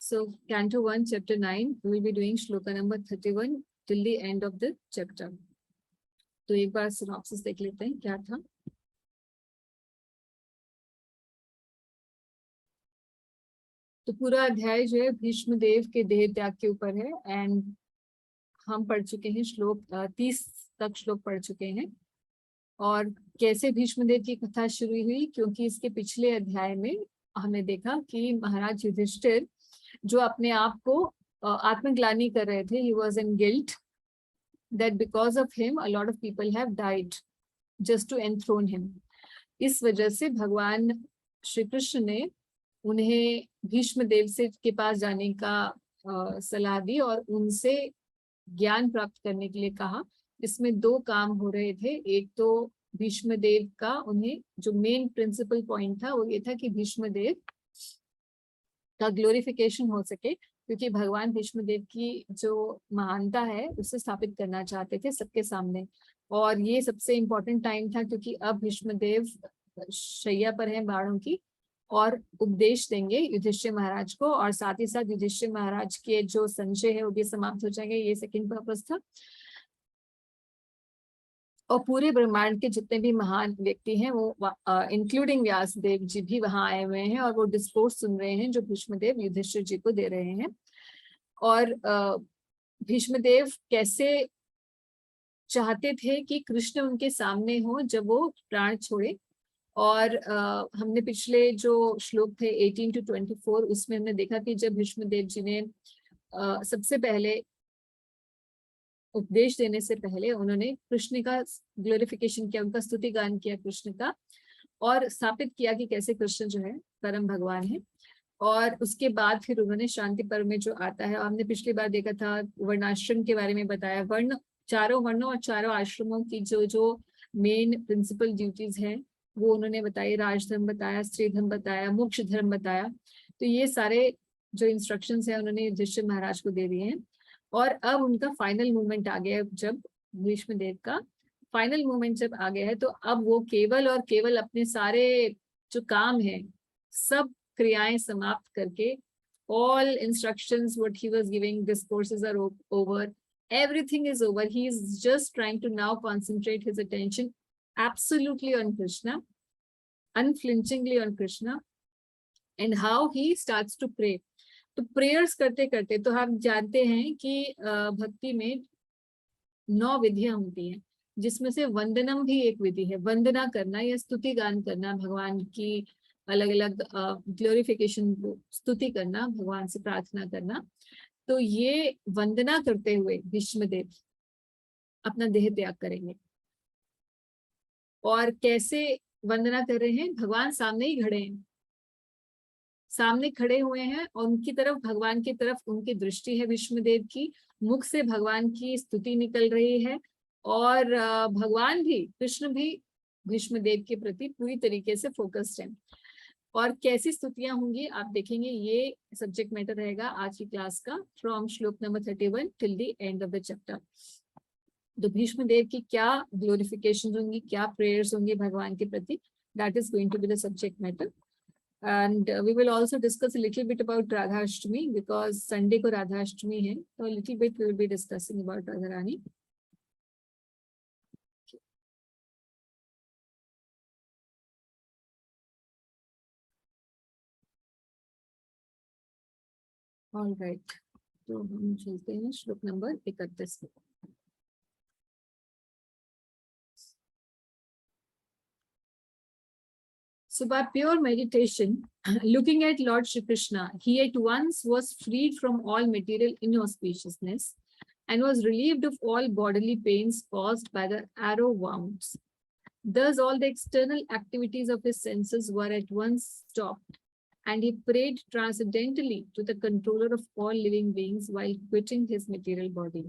So Canto 1, Chapter 9, we will be doing Shloka number 31 till the end of the chapter. तो एक बार synopsis देख लेते हैं क्या था. तो पूरा अध्याय जो है भीष्म देव के देह त्याग के ऊपर है एंड हम पढ़ चुके हैं श्लोक 30 तक श्लोक पढ़ चुके हैं. और कैसे भीष्म देव की कथा शुरू हुई, क्योंकि इसके पिछले अध्याय में हमने देखा कि महाराज युधिष्ठिर जो अपने आप को आत्मग्लानि कर रहे थे, he was in guilt that because of him a lot of people have died just to enthrone him. इस वजह से भगवान श्री कृष्ण ने उन्हें भीष्म देव से के पास जाने का सलाह दी और उनसे ज्ञान प्राप्त करने के लिए कहा. इसमें दो काम हो रहे थे. एक तो भीष्म देव का उन्हें जो मेन प्रिंसिपल पॉइंट था वो ये था कि भीष्म देव का ग्लोरिफिकेशन हो सके, क्योंकि भगवान भीष्म देव की जो महानता है उसे स्थापित करना चाहते थे सबके सामने. और ये सबसे इम्पोर्टेंट टाइम था क्योंकि अब भीष्म देव शैया पर हैं बाणों की और उपदेश देंगे युधिष्ठिर महाराज को, और साथ ही साथ युधिष्ठिर महाराज के जो संशय है वो भी समाप्त हो जाएंगे. ये सेकंड पर्पस था. और पूरे ब्रह्मांड के जितने भी महान व्यक्ति हैं वो इंक्लूडिंग व्यास देव जी भी वहां आए हुए हैं और वो डिस्कोर्स सुन रहे हैं जो भीष्मदेव युधिष्ठिर जी को दे रहे हैं. और भीष्मदेव कैसे चाहते थे कि कृष्ण उनके सामने हो जब वो प्राण छोड़े. और हमने पिछले जो श्लोक थे 18 to 24 उसमें हमने देखा कि जब भीष्मदेव जी ने सबसे पहले उपदेश देने से पहले उन्होंने कृष्ण का ग्लोरिफिकेशन किया, उनका स्तुति गान किया कृष्ण का, और स्थापित किया कि कैसे कृष्ण जो है परम भगवान है. और उसके बाद फिर उन्होंने शांति पर्व में जो आता है, हमने पिछली बार देखा था वर्णाश्रम के बारे में बताया. चारों वर्णों और चारों आश्रमों की जो मेन प्रिंसिपल ड्यूटीज हैं वो उन्होंने बताई. राजधर्म बताया, स्त्री धर्म बताया, मोक्ष धर्म बताया. तो ये सारे जो इंस्ट्रक्शंस है उन्होंने युधिष्ठिर महाराज को दे दिए हैं. और अब उनका फाइनल मूवमेंट आ गया. जब भीष्म देव का फाइनल मूवमेंट जब आ गया है तो अब वो केवल और केवल अपने सारे जो काम है सब क्रियाएं समाप्त करके, all instructions what he was giving, discourses are over, everything is over. He is just trying to now concentrate his attention absolutely on Krishna, unflinchingly on Krishna, and how he starts to pray. तो prayers करते करते, तो हम जानते हैं कि भक्ति में 9 विधियां होती हैं जिसमें से वंदनम भी एक विधि है. वंदना करना या स्तुति गान करना, भगवान की अलग अलग ग्लोरिफिकेशन स्तुति करना, भगवान से प्रार्थना करना. तो ये वंदना करते हुए भीष्मदेव अपना देह त्याग करेंगे. और कैसे वंदना कर रहे हैं? भगवान सामने ही खड़े हैं, सामने खड़े हुए हैं और उनकी तरफ, भगवान की तरफ उनकी दृष्टि है. भीष्मदेव की मुख से भगवान की स्तुति निकल रही है और भगवान भी, कृष्ण भी भीष्मदेव के प्रति पूरी तरीके से फोकस्ड है. और कैसी स्तुतियां होंगी आप देखेंगे. ये सब्जेक्ट मैटर रहेगा आज की क्लास का, फ्रॉम श्लोक number 31 till the end of the chapter. तो भीष्मदेव की क्या ग्लोरिफिकेशन होंगी, क्या प्रेयर्स होंगी भगवान के प्रति, that is going to be the subject matter. And we will also discuss a little bit about Radha Ashtami because Sunday को Radha Ashtami है, so a little bit we will be discussing about Radha Rani. All right, तो हम चलते हैं श्लोक number 31 पे. So by pure meditation, looking at Lord Shri Krishna, he at once was freed from all material inauspiciousness and was relieved of all bodily pains caused by the arrow wounds. Thus all the external activities of his senses were at once stopped, and he prayed transcendently to the controller of all living beings while quitting his material body.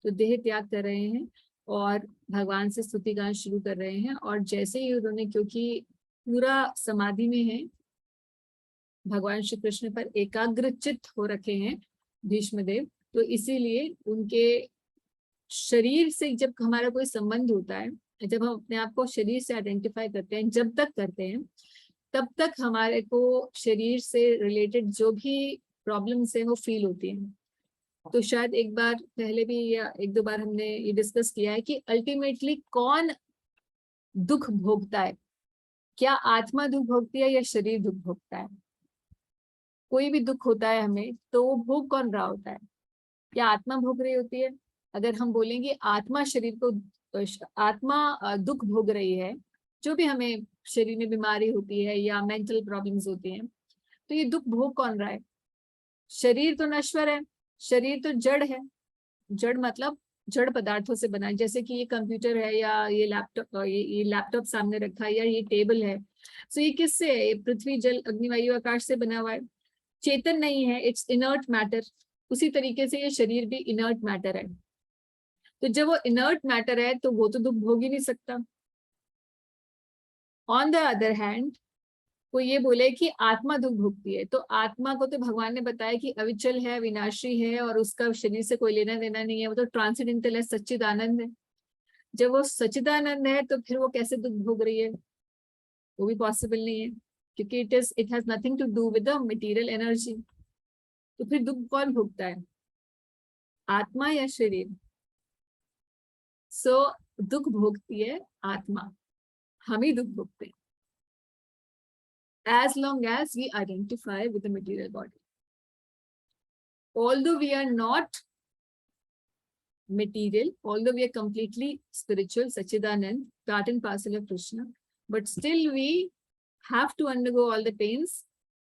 तो देह त्याग कर रहे हैं और भगवान से स्तुति गान शुरू कर रहे हैं. और जैसे ही उन्होंने, क्योंकि पूरा समाधि में है, भगवान श्री कृष्ण पर एकाग्रचित हो रखे हैं भीष्मदेव, तो इसीलिए उनके शरीर से जब हमारा कोई संबंध होता है, जब हम अपने आप को शरीर से आइडेंटिफाई करते हैं, जब तक करते हैं तब तक हमारे को शरीर से रिलेटेड जो भी प्रॉब्लम्स है वो फील होती हैं। तो शायद एक बार पहले भी या एक दो बार हमने ये डिस्कस किया है कि अल्टीमेटली कौन दुख भोगता है, क्या आत्मा दुख भोगती है या शरीर दुख भोगता है। कोई भी दुख होता है हमें तो वो भोग कौन रहा होता है, क्या आत्मा भोग रही होती है। अगर हम बोलेंगे आत्मा शरीर को, आत्मा दुख भोग रही है, जो भी हमें शरीर में बीमारी होती है या मेंटल प्रॉब्लम्स होती हैं, तो ये दुख भोग कौन रहा है। शरीर तो नश्वर है, शरीर तो जड़ है। जड़ मतलब जड़ पदार्थों से बना है, जैसे कि ये कंप्यूटर है या ये लैपटॉप सामने रखा है या ये टेबल है। सो ये किससे है, ये पृथ्वी जल अग्नि वायु आकाश से बना हुआ है, चेतन नहीं है, इट्स इनर्ट मैटर। उसी तरीके से ये शरीर भी इनर्ट मैटर है। तो जब वो इनर्ट मैटर है तो वो तो दुख भोग ही नहीं सकता। ऑन द अदर हैंड वो ये बोले कि आत्मा दुख भोगती है, तो आत्मा को तो भगवान ने बताया कि अविचल है, विनाशी है और उसका शरीर से कोई लेना देना नहीं है, वो तो ट्रांसेंडेंटल है, सच्चिदानंद है। जब वो सच्चिदानंद है तो फिर वो कैसे दुख भोग रही है, वो भी पॉसिबल नहीं है, क्योंकि it has nothing to do with the material energy. तो फिर दुख कौन भोगता है, आत्मा या शरीर। सो दुख भोगती है आत्मा, हम ही दुख भोगते हैं as long as we identify with the material body. Although we are not material, although we are completely spiritual, Sachidanand, part and parcel of Krishna, but still we have to undergo all the pains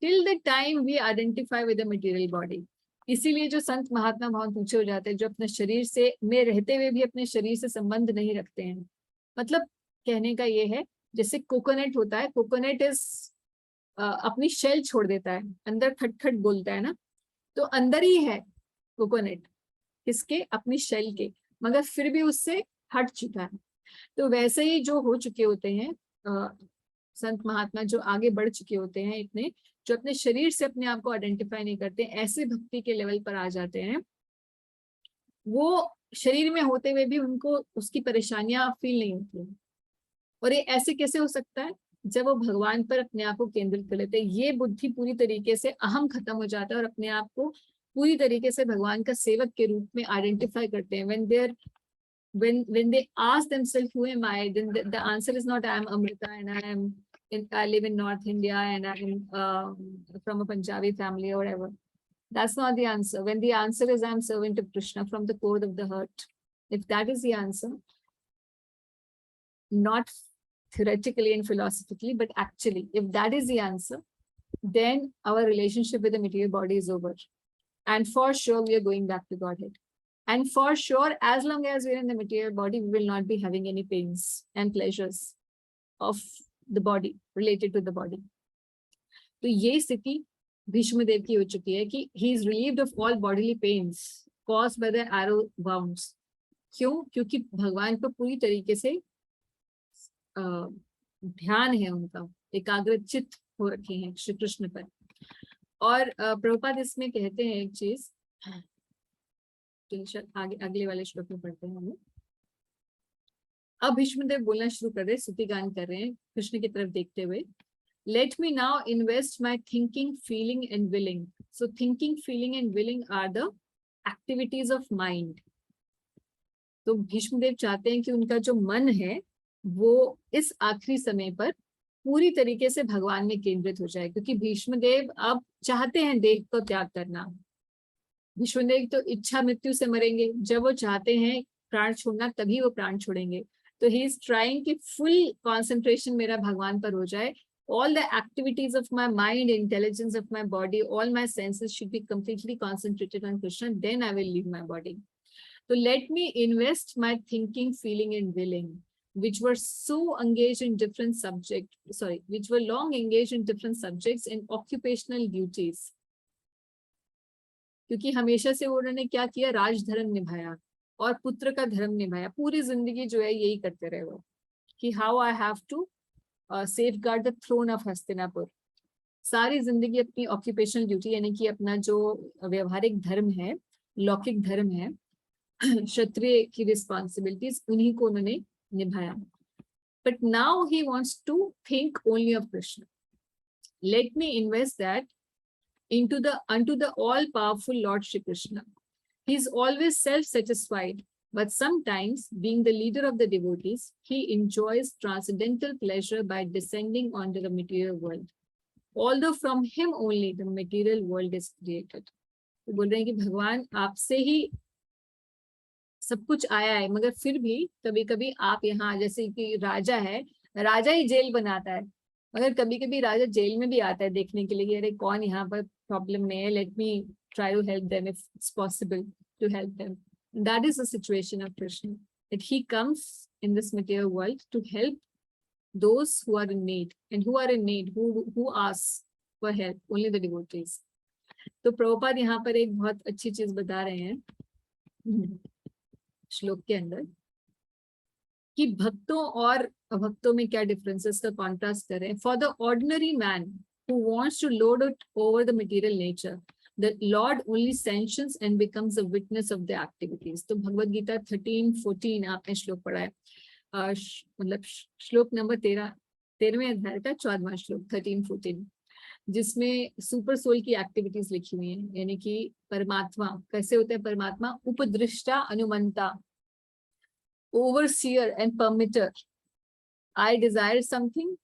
till the time we identify with the material body. इसीलिए जो संत महात्मा बहुत ऊंचे हो जाते हैं, जो अपने शरीर से में रहते हुए भी अपने शरीर से संबंध नहीं रखते हैं। मतलब कहने का ये है, जैसे कोकोनट होता है, कोकोनट इज अपनी शेल छोड़ देता है, अंदर खटखट बोलता है ना, तो अंदर ही है कोकोनट, किसके, अपनी शेल के, मगर फिर भी उससे हट चुका है। तो वैसे ही जो हो चुके होते हैं संत महात्मा, जो आगे बढ़ चुके होते हैं इतने, जो अपने शरीर से अपने आप को आइडेंटिफाई नहीं करते, ऐसे भक्ति के लेवल पर आ जाते हैं, वो शरीर में होते हुए भी उनको उसकी परेशानियां फील नहीं होती है। और ये ऐसे कैसे हो सकता है, जब वो भगवान पर अपने आप को केंद्रित कर लेते हैं, ये बुद्धि पूरी तरीके से अहम खत्म हो जाता है और अपने आप को पूरी तरीके से भगवान का सेवक के रूप में आइडेंटिफाई करते हैं। when they ask themselves who am I, then the answer is not I am Amrita and I live in North India and I'm from a Punjabi family or whatever. That's not the answer. When the answer is I'm servant of Krishna from the core of the heart, if that is the answer, not theoretically and philosophically, but actually, if that is the answer, then our relationship with the material body is over. And for sure, we are going back to Godhead. And for sure, as long as we're in the material body, we will not be having any pains and pleasures of the body, related to the body. तो ये स्थिति भीष्म देव की हो चुकी है कि he is relieved of all bodily pains caused by the arrow wounds. क्यों? क्योंकि भगवान को पूरी तरीके से ध्यान है, उनका एकाग्रचित हो रखे हैं श्री कृष्ण पर। और प्रभुपाद इसमें कहते हैं एक चीज, आगे अगले वाले श्लोक में पढ़ते हैं हम। अब भीष्मदेव बोलना शुरू कर रहे, स्तुति गान कर रहे हैं कृष्ण की तरफ देखते हुए। Let me now invest my thinking, feeling and willing. So thinking, feeling and willing are the activities of mind. तो भीष्मदेव चाहते हैं कि उनका जो मन है वो इस आखिरी समय पर पूरी तरीके से भगवान में केंद्रित हो जाए, क्योंकि भीष्मदेव अब चाहते हैं देह को त्याग करना। भीष्मदेव तो इच्छा मृत्यु से मरेंगे, जब वो चाहते हैं प्राण छोड़ना तभी वो प्राण छोड़ेंगे। तो ही इज ट्राइंग कि फुल कॉन्सेंट्रेशन मेरा भगवान पर हो जाए। All the activities of my mind, intelligence of my body, all my senses should be completely concentrated on Krishna, then I will leave my body. So let me invest my thinking, feeling and willing, which were so engaged in different subjects, which were long engaged in different subjects and occupational duties. क्योंकि हमेशा से उन्होंने क्या किया, राजधर्म निभाया और पुत्र का धर्म निभाया, पूरी जिंदगी जो है यही करते रहे वो, कि how I have to safeguard the throne of Hastinapur. सारी जिंदगी अपनी ऑक्यूपेशनल ड्यूटी यानी कि अपना जो व्यवहारिक धर्म है, लौकिक धर्म है, क्षत्रिय की रिस्पॉन्सिबिलिटीज, उन्हीं को उन्होंने निभाया। But now he wants to think only of Krishna. Let me invest that unto the all powerful Lord Shri Krishna. He is always self-satisfied, but sometimes, being the leader of the devotees, he enjoys transcendental pleasure by descending onto the material world. Although from him only the material world is created. तो बोल रहे हैं कि भगवान आपसे ही सब कुछ आया है, मगर फिर भी कभी कभी आप यहाँ, जैसे कि राजा है, राजा ही जेल बनाता है, मगर कभी कभी राजा जेल में भी आता है देखने के लिए, अरे कौन यहाँ पर प्रॉब्लम में है, let me try to help them if it's possible to help them. That is the situation of Krishna, that he comes in this material world to help those who are in need, and who are in need, who ask for help, only the devotees. तो प्रभुपाद यहाँ पर एक बहुत अच्छी चीज बता रहे हैं श्लोक के अंदर कि भक्तों और अभक्तों में क्या डिफरेंसेस का कॉन्ट्रास्ट करें. For the ordinary man who wants to lord it over the material nature, the Lord only sanctions and becomes a witness of the activities. तो भगवद गीता 13-14 आपने श्लोक पढ़ा है, मतलब श्लोक नंबर 13वें अध्याय का 14वां श्लोक 13-14, जिसमें सुपर सोल की एक्टिविटीज लिखी हुई हैं. यानी कि परमात्मा कैसे होते हैं, परमात्मा उपदृष्टा अनुमंता, overseer and permitter. I desire something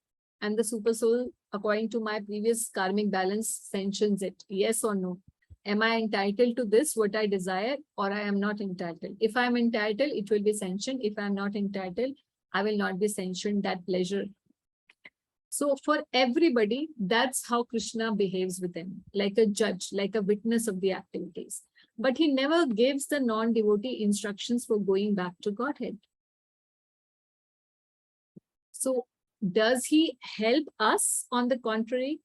and the super soul, according to my previous karmic balance, sanctions it. Yes or no? Am I entitled to this, what I desire, or I am not entitled? If I am entitled, it will be sanctioned. If I am not entitled, I will not be sanctioned that pleasure. So for everybody, that's how Krishna behaves with them, like a judge, like a witness of the activities. But he never gives the non-devotee instructions for going back to Godhead. So does he help us? On the contrary,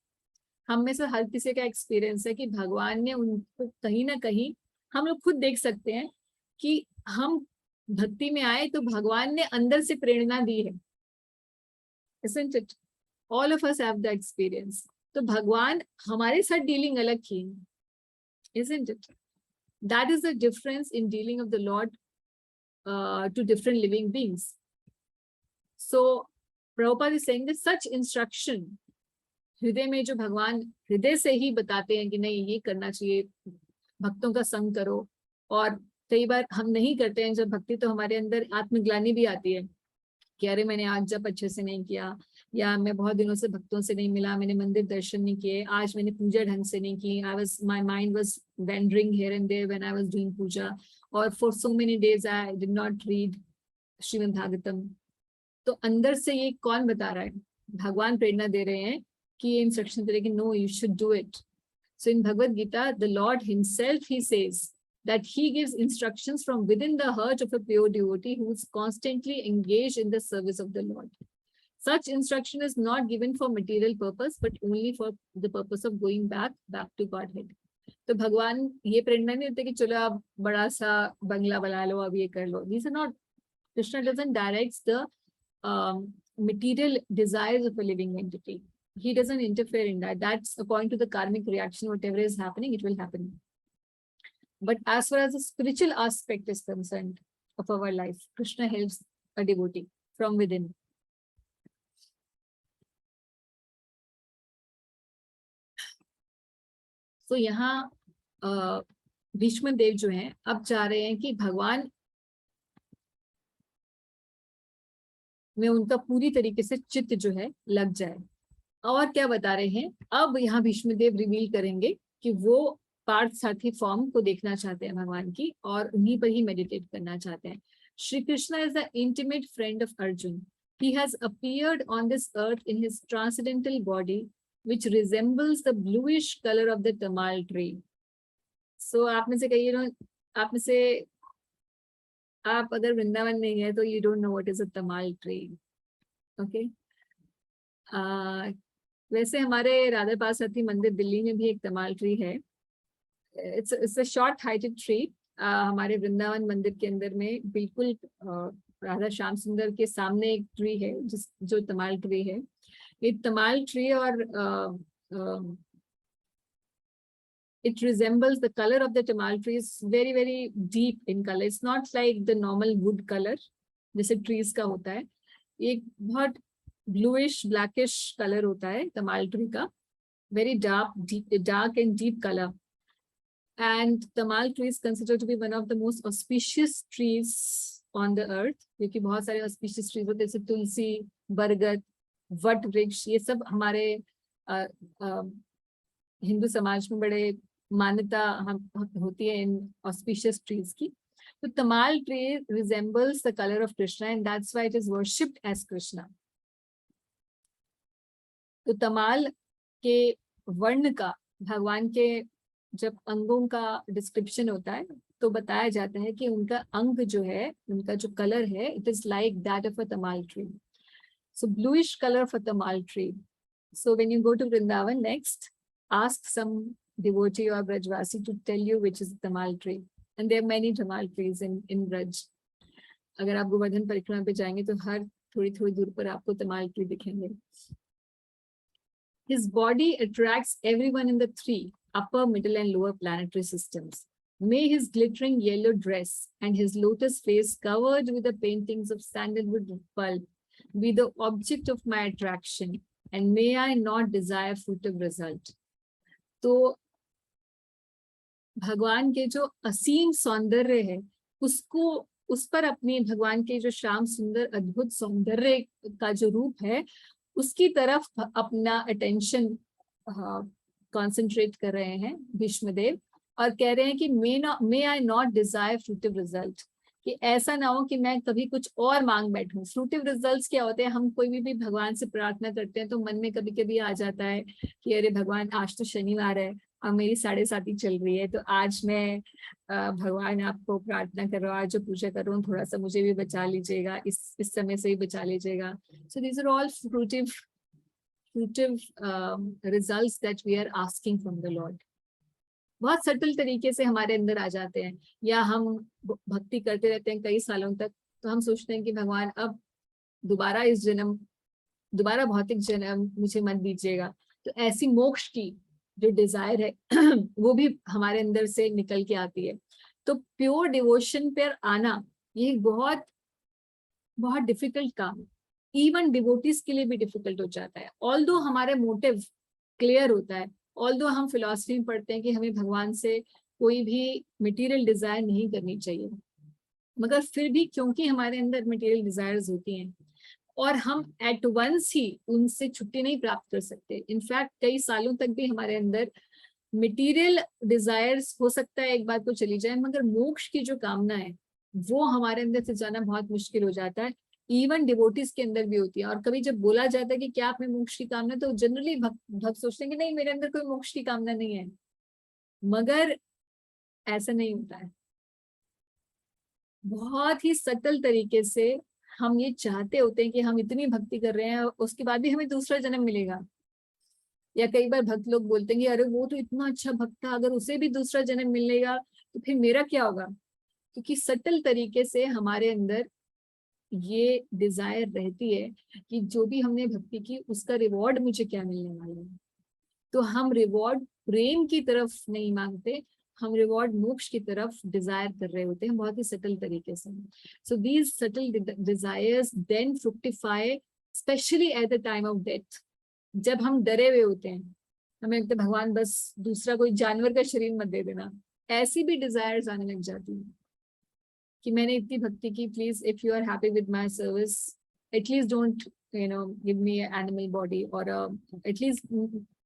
हम में से हर किसी का experience है कि भगवान ने उनको कहीं ना कहीं, हम लोग खुद देख सकते हैं कि हम भक्ति में आए तो भगवान ने अंदर से प्रेरणा दी है. Isn't it? All of us have the experience. तो भगवान हमारे साथ डीलिंग अलग की है. Isn't it? That is the difference in dealing of the Lord to different living beings. So Prabhupada is saying that such instruction, हृदय में जो भगवान हृदय से ही बताते हैं कि नहीं ये करना चाहिए, भक्तों का संग करो. और कई बार हम नहीं करते हैं जब भक्ति, तो हमारे अंदर आत्मग्लानि भी आती है कि अरे मैंने आज जब अच्छे से नहीं किया, या मैं बहुत दिनों से भक्तों से नहीं मिला, मैंने मंदिर दर्शन नहीं किए, आज मैंने पूजा ढंग से नहीं की, my mind was wandering here and there when I was doing puja, or for so many days I did not read Srimad Bhagavatam. तो अंदर से ये कौन बता रहा है? भगवान प्रेरणा दे रहे हैं कि ये इंस्ट्रक्शन दे रहे हैं कि no, you should do it. So in Bhagavad Gita the lord himself ही says that he gives instructions from within the heart of a pure devotee who is constantly engaged in the service of the Lord. Such instruction is not given for material purpose, but only for the purpose of going back to Godhead. तो भगवान ये प्रेरणा नहीं देते कि चलो आप बड़ा सा बंगला बना लो, अब ये कर लो. These are not, Krishna doesn't direct the material desires of a living entity. He doesn't interfere in that. That's according to the karmic reaction. Whatever is happening, it will happen. But as far as the spiritual aspect is concerned of our life, Krishna helps a devotee from within. So यहाँ भीष्म देव जो हैं अब चाह रहे हैं कि भगवान में उनका पूरी तरीके से चित्त जो है लग जाए. और क्या बता रहे हैं, अब यहाँ भीष्म देव रिवील करेंगे कि वो पार्थ सारथी फॉर्म को देखना चाहते हैं भगवान की, और उन्हीं पर ही मेडिटेट करना चाहते हैं. Shri Krishna is the intimate friend of Arjun. He has appeared on this earth in his transcendental body, which resembles the bluish color of the tamal tree. So आप में से कहिए ना, आप में से आप अगर वृंदावन नहीं है तो you don't know what is a tamal tree. Okay? वैसे हमारे राधा पार्वती मंदिर दिल्ली में भी एक तमाल ट्री है. It's a short heighted tree. हमारे वृंदावन मंदिर के अंदर में बिल्कुल राधा श्याम सुंदर के सामने एक ट्री है जो तमाल ट्री है. ये तमाल ट्री और it resembles the color of the tamal tree is very very deep in color. It's not like the normal wood color जैसे trees का होता है. एक बहुत bluish blackish color होता है तमाल ट्री का. very dark and deep color. And tamal tree is considered to be one of the most auspicious trees on the earth, क्योंकि बहुत सारे auspicious trees होते हैं जैसे तुलसी, बरगद, वट वृक्ष, ये सब हमारे हिंदू समाज में बड़े मान्यता होती है इन auspicious trees की. तो tamal tree resembles the color of Krishna and that's why it is worshipped as Krishna. तो तमाल के वर्ण का भगवान के जब अंगों का डिस्क्रिप्शन होता है तो बताया जाता है कि उनका अंग जो है, उनका जो कलर है, it is like that of a tamal tree. So bluish colour for tamal tree. So when you go to Vrindavan next, ask some devotee or Brajvasi to tell you which is the tamal tree, and there are many tamal trees in Braj. अगर आप गोवर्धन परिक्रमा पे जाएंगे तो हर थोड़ी थोड़ी दूर पर आपको तमाल ट्री दिखेंगे. His body attracts everyone in the three upper, middle, and lower planetary systems. May his glittering yellow dress and his lotus face covered with the paintings of sandalwood pulp be the object of my attraction, and may I not desire fruitive result. तो भगवान के जो असीम सौंदर्य है उसको, उस पर अपनी भगवान के जो श्याम सुंदर अद्भुत सौंदर्य का जो रूप है उसकी तरफ अपना अटेंशन कंसंट्रेट कर रहे हैं भीष्मदेव, और कह रहे हैं कि मे आई नॉट डिजायर फ्रूटिव रिजल्ट, कि ऐसा ना हो कि मैं कभी कुछ और मांग बैठूं. फ्रूटिव रिजल्ट्स क्या होते हैं? हम कोई भी भगवान से प्रार्थना करते हैं तो मन में कभी कभी आ जाता है कि अरे भगवान आज तो शनिवार है और मेरी 7:30 चल रही है, तो आज मैं भगवान आपको प्रार्थना कर रहा हूँ, आज जो पूजा कर रहा हूँ थोड़ा सा मुझे भी बचा लीजिएगा, इस समय से ही बचा लीजिएगा. So these are all fruitive results that we are asking from the lord. बहुत सटल तरीके से हमारे अंदर आ जाते हैं, या हम भक्ति करते रहते हैं कई सालों तक तो हम सोचते हैं कि भगवान अब दोबारा भौतिक जन्म मुझे मत दीजिएगा. तो ऐसी मोक्ष की जो डिजायर है वो भी हमारे अंदर से निकल के आती है. तो प्योर डिवोशन पर आना ये बहुत बहुत डिफिकल्ट काम है. इवन डिवोटीज के लिए भी डिफिकल्ट हो जाता है. ऑल्दो हमारे मोटिव क्लियर होता है, ऑल्दो हम फिलॉसफी में पढ़ते हैं कि हमें भगवान से कोई भी मटेरियल डिजायर नहीं करनी चाहिए, मगर फिर भी क्योंकि हमारे अंदर मटेरियल डिजायर्स होती हैं और हम एट वंस ही उनसे छुट्टी नहीं प्राप्त कर सकते. इनफैक्ट कई सालों तक भी हमारे अंदर मटेरियल डिजायर्स हो सकता है एक बार तो चली जाए, मगर मोक्ष की जो कामना है वो हमारे अंदर से जाना बहुत मुश्किल हो जाता है. इवन डिवोटीज के अंदर भी होती है. और कभी जब बोला जाता है कि क्या आप में मोक्ष की कामना, तो जनरली भक्त सोचते हैं कि नहीं, मेरे अंदर कोई मोक्ष की कामना नहीं है. मगर ऐसा नहीं होता है. बहुत ही सटल तरीके से हम ये चाहते होते हैं कि हम इतनी भक्ति कर रहे हैं उसके बाद भी हमें दूसरा जन्म मिलेगा. या कई बार भक्त लोग बोलते हैं कि अरे वो तो इतना अच्छा भक्त था, अगर उसे भी दूसरा जन्म मिलेगा तो फिर मेरा क्या होगा. क्योंकि सटल तरीके से हमारे अंदर ये डिजायर रहती है कि जो भी हमने भक्ति की उसका रिवॉर्ड मुझे क्या मिलने वाला है. तो हम रिवॉर्ड प्रेम की तरफ नहीं मांगते, हम रिवॉर्ड मोक्ष की तरफ डिजायर कर रहे होते हैं बहुत ही सटल तरीके से. So these subtle desires then fructify specially at the time of death. जब हम डरे हुए होते हैं, हमें लगता है भगवान बस दूसरा कोई जानवर का शरीर मत दे देना, ऐसी भी डिजायर्स आने लग जाती है कि मैंने इतनी भक्ति की, please if you are happy with my service at least don't give me an animal body, or at least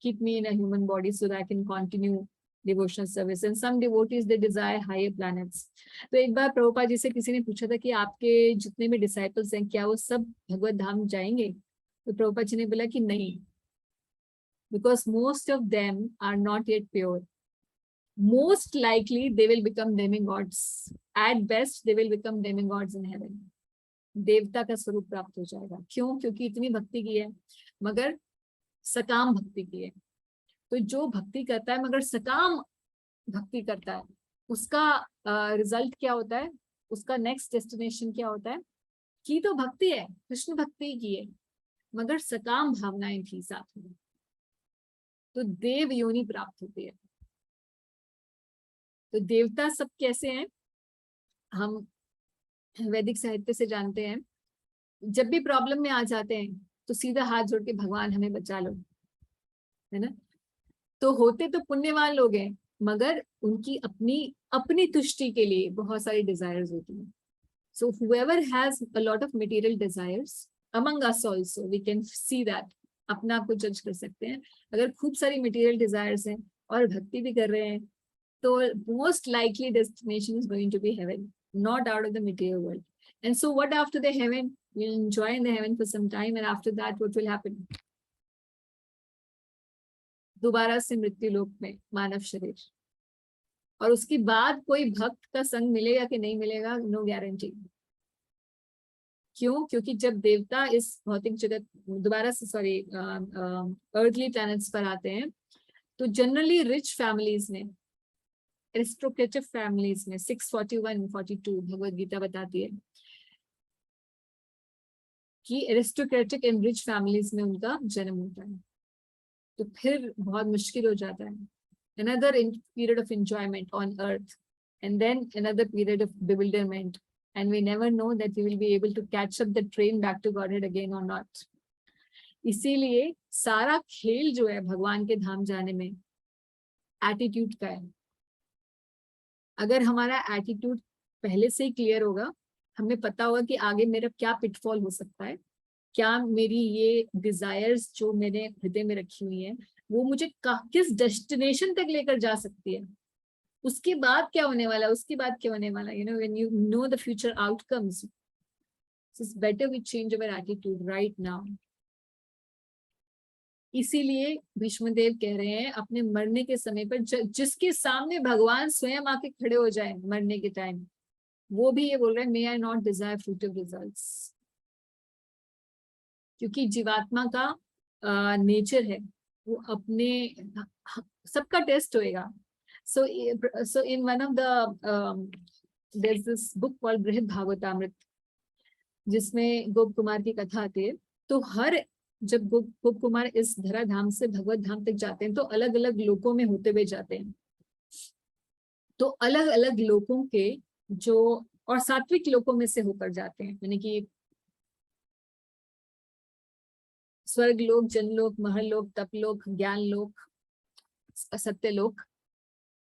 keep me in a human body so that I can continue devotional service. And some devotees they desire higher planets. तो एक बार प्रभुपाद जी से किसी ने पूछा था कि आपके जितने भी डिसाइपल्स हैं क्या वो सब भगवत धाम जाएंगे. तो प्रभुपाद जी ने बोला कि नहीं, because most of them are not yet pure. Most likely they will become demigods. At best they will become demigods in heaven. देवता का स्वरूप प्राप्त हो जाएगा. क्यों? क्योंकि इतनी भक्ति की है मगर सकाम भक्ति की है. तो जो भक्ति करता है मगर सकाम भक्ति करता है उसका रिजल्ट क्या होता है, उसका नेक्स्ट डेस्टिनेशन क्या होता है कि तो भक्ति है, कृष्ण भक्ति की है, मगर सकाम भावनाएं थी साथ में, तो देव योनि प्राप्त होती है. तो देवता सब कैसे हैं हम वैदिक साहित्य से जानते हैं. जब भी प्रॉब्लम में आ जाते हैं तो सीधा हाथ जोड़ के भगवान हमें बचा लो, है ना. तो होते तो पुण्यवान लोग हैं, मगर उनकी अपनी अपनी तुष्टि के लिए बहुत सारी डिजायर्स होती हैं. So whoever has a lot of material desires among us also, we can see that. अपना आप को जज कर सकते हैं. अगर खूब सारी मटेरियल डिजायर्स हैं और भक्ति भी कर रहे हैं, तो most likely destination is going to be heaven, not out of the material world. And so what after the heaven, we'll enjoy in the heaven for some time, and after that what will happen? दोबारा से मृत्यु लोक में मानव शरीर. और उसके बाद कोई भक्त का संग मिलेगा कि नहीं मिलेगा, नो गारंटी. क्यों? क्योंकि जब देवता इस भौतिक जगत दोबारा से अर्थली प्लैनेट्स पर आते हैं, तो जनरली रिच फैमिलीज में, एरिस्टोक्रेटिक फैमिलीज में, 641-42 भगवद गीता बताती है कि एरिस्टोक्रेटिक एंड रिच फैमिलीज में उनका जन्म होता है. तो फिर बहुत मुश्किल हो जाता है. Another period of enjoyment on earth, and then another period of bewilderment, and we never know that we will be able to catch up the train back to Godhead again or not. इसीलिए सारा खेल जो है भगवान के धाम जाने में attitude का है. अगर हमारा एटीट्यूड पहले से ही क्लियर होगा, हमें पता होगा कि आगे मेरा क्या पिटफॉल हो सकता है, क्या मेरी ये डिजायर्स जो मैंने हृदय में रखी हुई है वो मुझे किस डेस्टिनेशन तक लेकर जा सकती है, उसके बाद क्या होने वाला है, उसके बाद क्या होने वाला है. You know, when you know the future outcomes, it's better we change our attitude right now. इसीलिए भीष्मदेव कह रहे हैं अपने मरने के समय पर जिसके सामने भगवान स्वयं आके खड़े हो जाए मरने के टाइम, वो भी ये बोल रहे हैं, मे आई नॉट डिजायर फ्रूटिव रिजल्ट्स. क्योंकि जीवात्मा का नेचर है वो अपने सबका टेस्ट होएगा. So in one of the there's this book called बृहद भागवतामृत, जिसमें गोप कुमार की कथा आती है. तो हर जब गोप कुमार इस धरा धाम से भगवत धाम तक जाते हैं, तो अलग अलग लोकों में होते हुए जाते हैं. तो अलग अलग लोकों के जो, और सात्विक लोकों में से होकर जाते हैं, यानी कि स्वर्ग लोक, जनलोक, महलोक, तपलोक, ज्ञान लोक, सत्यलोक,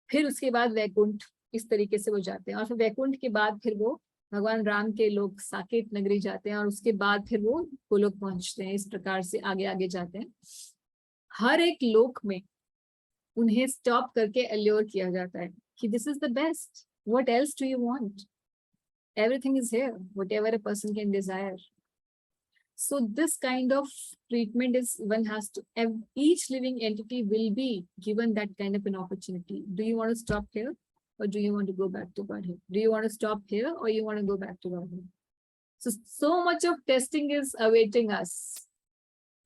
फिर उसके बाद वैकुंठ, इस तरीके से वो जाते हैं. और फिर वैकुंठ के बाद फिर वो भगवान राम के लोक साकेत नगरी जाते हैं, और उसके बाद फिर वो गोलोक पहुंचते हैं. इस प्रकार से आगे आगे जाते हैं. हर एक लोक में उन्हें स्टॉप करके अल्योर किया जाता है कि this is the best, what else do you want, everything is here, whatever a person can desire. So this kind of treatment is, one has to, each living entity will be given that kind of an opportunity. Do you want to stop here, or do you want to go back to Godhead? Do you want to stop here, or you want to go back to Godhead? So much of testing is awaiting us.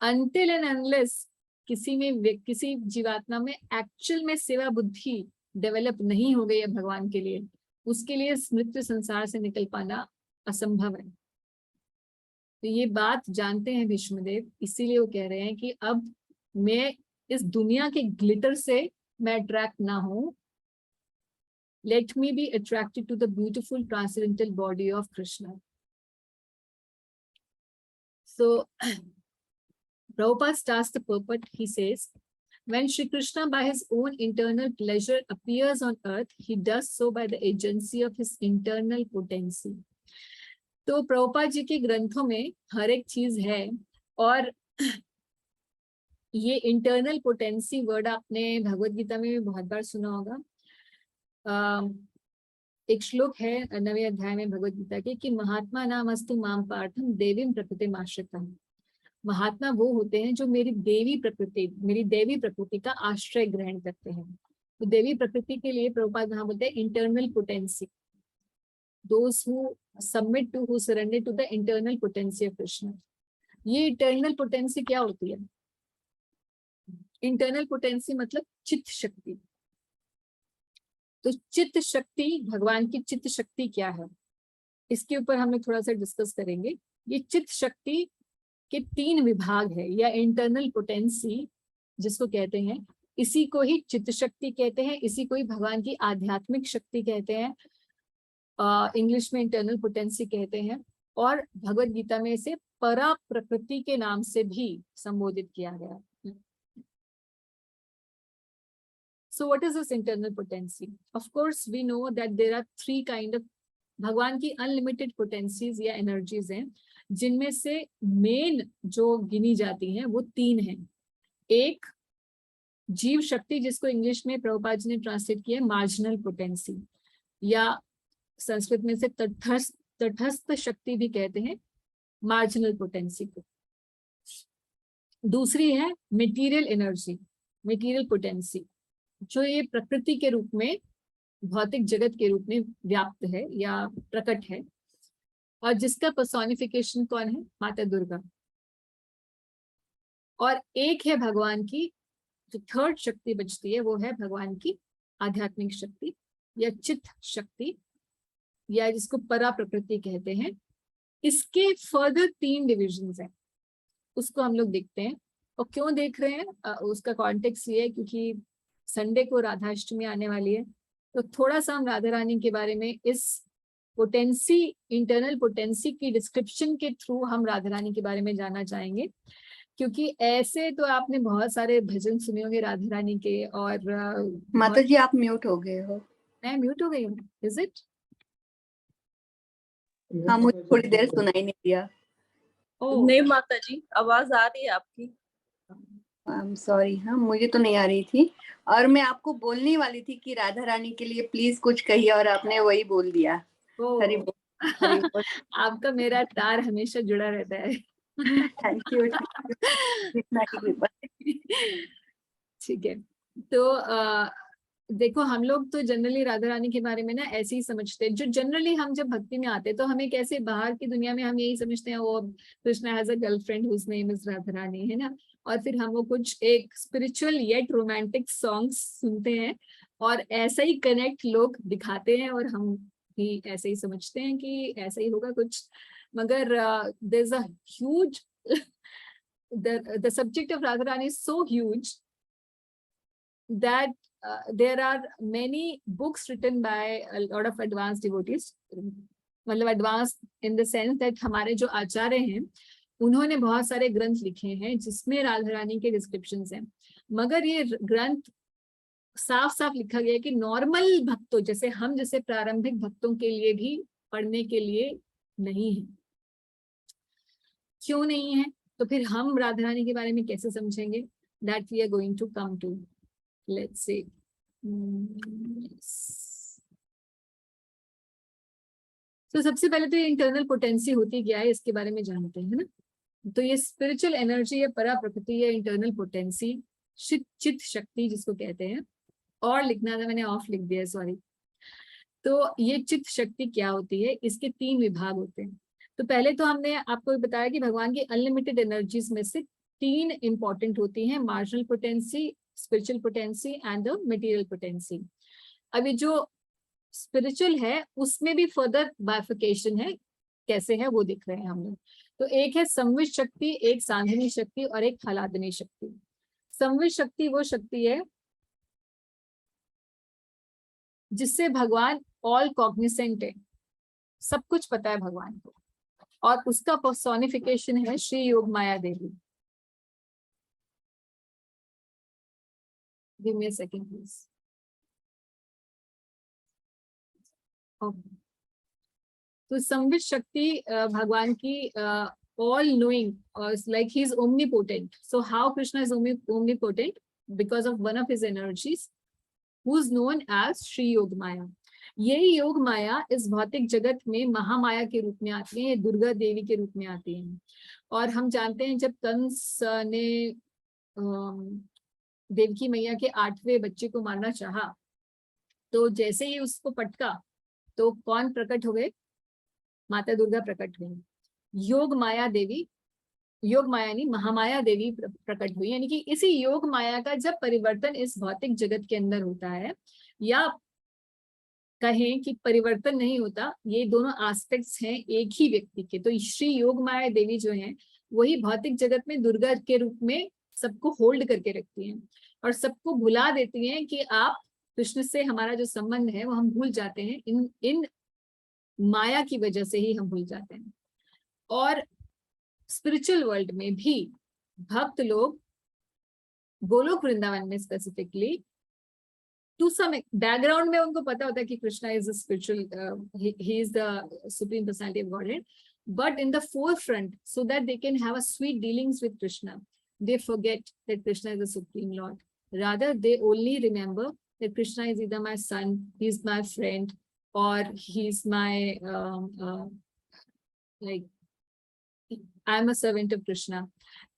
Until and unless किसी जीवात्मा में actual में सेवा बुद्धि develop नहीं हो गई है भगवान के लिए, उसके लिए मृत्यु संसार से निकल पाना असंभव है. तो ये बात जानते हैं भीष्मदेव, इसीलिए वो कह रहे हैं कि अब मैं इस दुनिया के ग्लिटर से मैं अट्रैक्ट ना हूं. Let me be attracted to the beautiful transcendental body of Krishna. So Prabhupada starts the purport. He says, when Shri Krishna by his own internal pleasure appears on earth, he does so by the agency of his internal potency. तो प्रभुपाद जी के ग्रंथों में हर एक चीज है, और ये internal potency word आपने भगवत गीता में भी बहुत बार सुना होगा. एक श्लोक है 9वें अध्याय में भगवत गीता के कि महात्मा नामस्तु माम पार्थम देवीम प्रकृतिम आश्रितम्. महात्मा वो होते हैं जो मेरी देवी प्रकृति का आश्रय ग्रहण करते हैं. तो देवी प्रकृति के लिए प्रभुपाद वहां बोलते हैं internal potency. Those who submit to, who surrender to the internal potency of Krishna. ये इंटरनल पोटेंसी क्या होती है? इंटरनल पोटेंसी मतलब चित्त शक्ति. तो चित्त शक्ति, भगवान की चित्त शक्ति क्या है, इसके ऊपर हम लोग थोड़ा सा डिस्कस करेंगे. ये चित्त शक्ति के 3 विभाग है, या इंटरनल पोटेंसी जिसको कहते हैं, इसी को ही चित्त शक्ति कहते हैं, इसी को ही भगवान की आध्यात्मिक शक्ति कहते हैं, इंग्लिश में इंटरनल पोटेंसी कहते हैं, और भगवत गीता में इसे परा प्रकृति के नाम से भी संबोधित किया गया. So what is this internal potency? Of course, we know that there are three kind of, भगवान की अनलिमिटेड पोटेंसीज या एनर्जीज हैं, जिनमें से मेन जो गिनी जाती हैं वो तीन हैं। एक जीव शक्ति, जिसको इंग्लिश में प्रभुपाद जी ने ट्रांसलेट किया है मार्जिनल पोटेंसी, या संस्कृत में से तटस्थ शक्ति भी कहते हैं मार्जिनल पोटेंसी को। दूसरी है मटेरियल एनर्जी, मटेरियल पोटेंसी, जो ये प्रकृति के रूप में, भौतिक जगत के रूप में व्याप्त है या प्रकट है, और जिसका पर्सोनिफिकेशन कौन है? माता दुर्गा। और एक है भगवान की जो थर्ड शक्ति बचती है, वो है भगवान की आध्यात्मिक शक्ति या चित्त शक्ति, या जिसको परा प्रकृति कहते हैं। इसके फर्दर तीन डिविजन्स हैं, उसको हम लोग देखते हैं। और क्यों देख रहे हैं? उसका कॉन्टेक्स्ट ये है क्योंकि संडे को राधाष्टमी आने वाली है, तो थोड़ा सा हम राधा रानी के बारे में, इस पोटेंसी, इंटरनल पोटेंसी की डिस्क्रिप्शन के थ्रू हम राधा रानी के बारे में जानना चाहेंगे। क्योंकि ऐसे तो आपने बहुत सारे भजन सुने होंगे राधा रानी के। और माता जी आप म्यूट हो गए हो। मैं म्यूट हो गई हूँ? Is it? हाँ, मुझे थोड़ी देर सुनाई नहीं दिया। नहीं माता जी, आवाज आ रही है आपकी। I am sorry. हाँ, मुझे तो नहीं आ रही थी, और मैं आपको बोलने वाली थी कि राधा रानी के लिए प्लीज कुछ कहिए, और आपने वही बोल दिया। हरि बोल, हरि बोल। आपका मेरा तार हमेशा जुड़ा रहता है। Thank you. ठीक है, तो देखो, हम लोग तो जनरली राधा रानी के बारे में ना ऐसे ही समझते हैं। जो जनरली हम जब भक्ति में आते हैं तो हमें कैसे, बाहर की दुनिया में हम यही समझते हैं, वो Krishna has a girlfriend whose name is Radha Rani, है ना। और फिर हम वो कुछ एक स्पिरिचुअल येट रोमांटिक सॉन्ग्स सुनते हैं, और ऐसा ही कनेक्ट लोग दिखाते हैं, और हम भी ऐसे ही समझते हैं कि ऐसा ही होगा कुछ। मगर there is a huge the subject of Radharani is so huge that there are many books written by a lot of advanced devotees, मतलब advanced in the sense that हमारे जो आचार्य हैं उन्होंने बहुत सारे ग्रंथ लिखे हैं जिसमें राधा रानी के डिस्क्रिप्शंस हैं। मगर ये ग्रंथ साफ साफ लिखा गया है कि नॉर्मल भक्तों जैसे हम, जैसे प्रारंभिक भक्तों के लिए भी पढ़ने के लिए नहीं है। क्यों नहीं है? तो फिर हम राधा रानी के बारे में कैसे समझेंगे? That we are going to come to, let's see. तो सबसे पहले तो ये इंटरनल पोटेंसी होती क्या है, इसके बारे में जानते हैं, है ना। तो ये स्पिरिचुअल एनर्जी है, परा प्रकृति है, इंटरनल पोटेंसी, चित्त शक्ति जिसको कहते हैं। और लिखना था, मैंने ऑफ लिख दिया, सॉरी। तो ये चित्त शक्ति क्या होती है? इसके तीन विभाग होते हैं। तो पहले तो हमने आपको बताया कि भगवान की अनलिमिटेड एनर्जीज में से तीन इंपॉर्टेंट होती हैं, marginal potency, spiritual potency and the material potency. अभी जो स्पिरिचुअल है उसमें भी फर्दर बाइफिकेशन है, कैसे है वो दिख रहे हैं हम लोग। तो एक है संवित शक्ति, एक सांधनी शक्ति, और एक हलादनी शक्ति। संवित शक्ति वो शक्ति है जिससे भगवान ऑल कॉग्निसेंट है, सब कुछ पता है भगवान को, और उसका पर्सोनिफिकेशन है Shri Yoga Maya Devi. Give me a second please. तो संवित शक्ति भगवान की all knowing, like he is omnipotent. So how Krishna is omnipotent? Because of one of his energies who is known as Shri Yog Maya. यही योग माया इस भौतिक जगत में महामाया के रूप में आती है, दुर्गा देवी के रूप में आती है। और हम जानते हैं जब कंस ने देवकी मैया के 8वें बच्चे को मारना चाहा, तो जैसे ही उसको पटका तो कौन प्रकट हो गए? माता दुर्गा प्रकट हुई। योग माया देवी, योग माया नहीं, महामाया देवी प्रकट हुई। यानी कि इसी योग माया का जब परिवर्तन इस भौतिक जगत के अंदर होता है, या कहें कि परिवर्तन नहीं होता, ये दोनों एस्पेक्ट्स हैं एक ही व्यक्ति के। तो श्री योग माया देवी जो है वही भौतिक जगत में दुर्गा के रूप में सबको होल्ड करके रखती हैं, और सबको भुला देती हैं कि आप कृष्ण से हमारा जो संबंध है वो हम भूल जाते हैं, इन माया की वजह से ही हम भूल जाते हैं। और स्पिरिचुअल वर्ल्ड में भी भक्त लोग गोलोक वृंदावन में स्पेसिफिकली टू सम बैकग्राउंड में उनको पता होता है कि Krishna is a spiritual, he is the supreme personality of godhead, but in the forefront, so that they can have a sweet dealings with Krishna, they forget that Krishna is the supreme Lord. Rather, they only remember that Krishna is either my son, he's my friend, or he's my like I'm a servant of Krishna.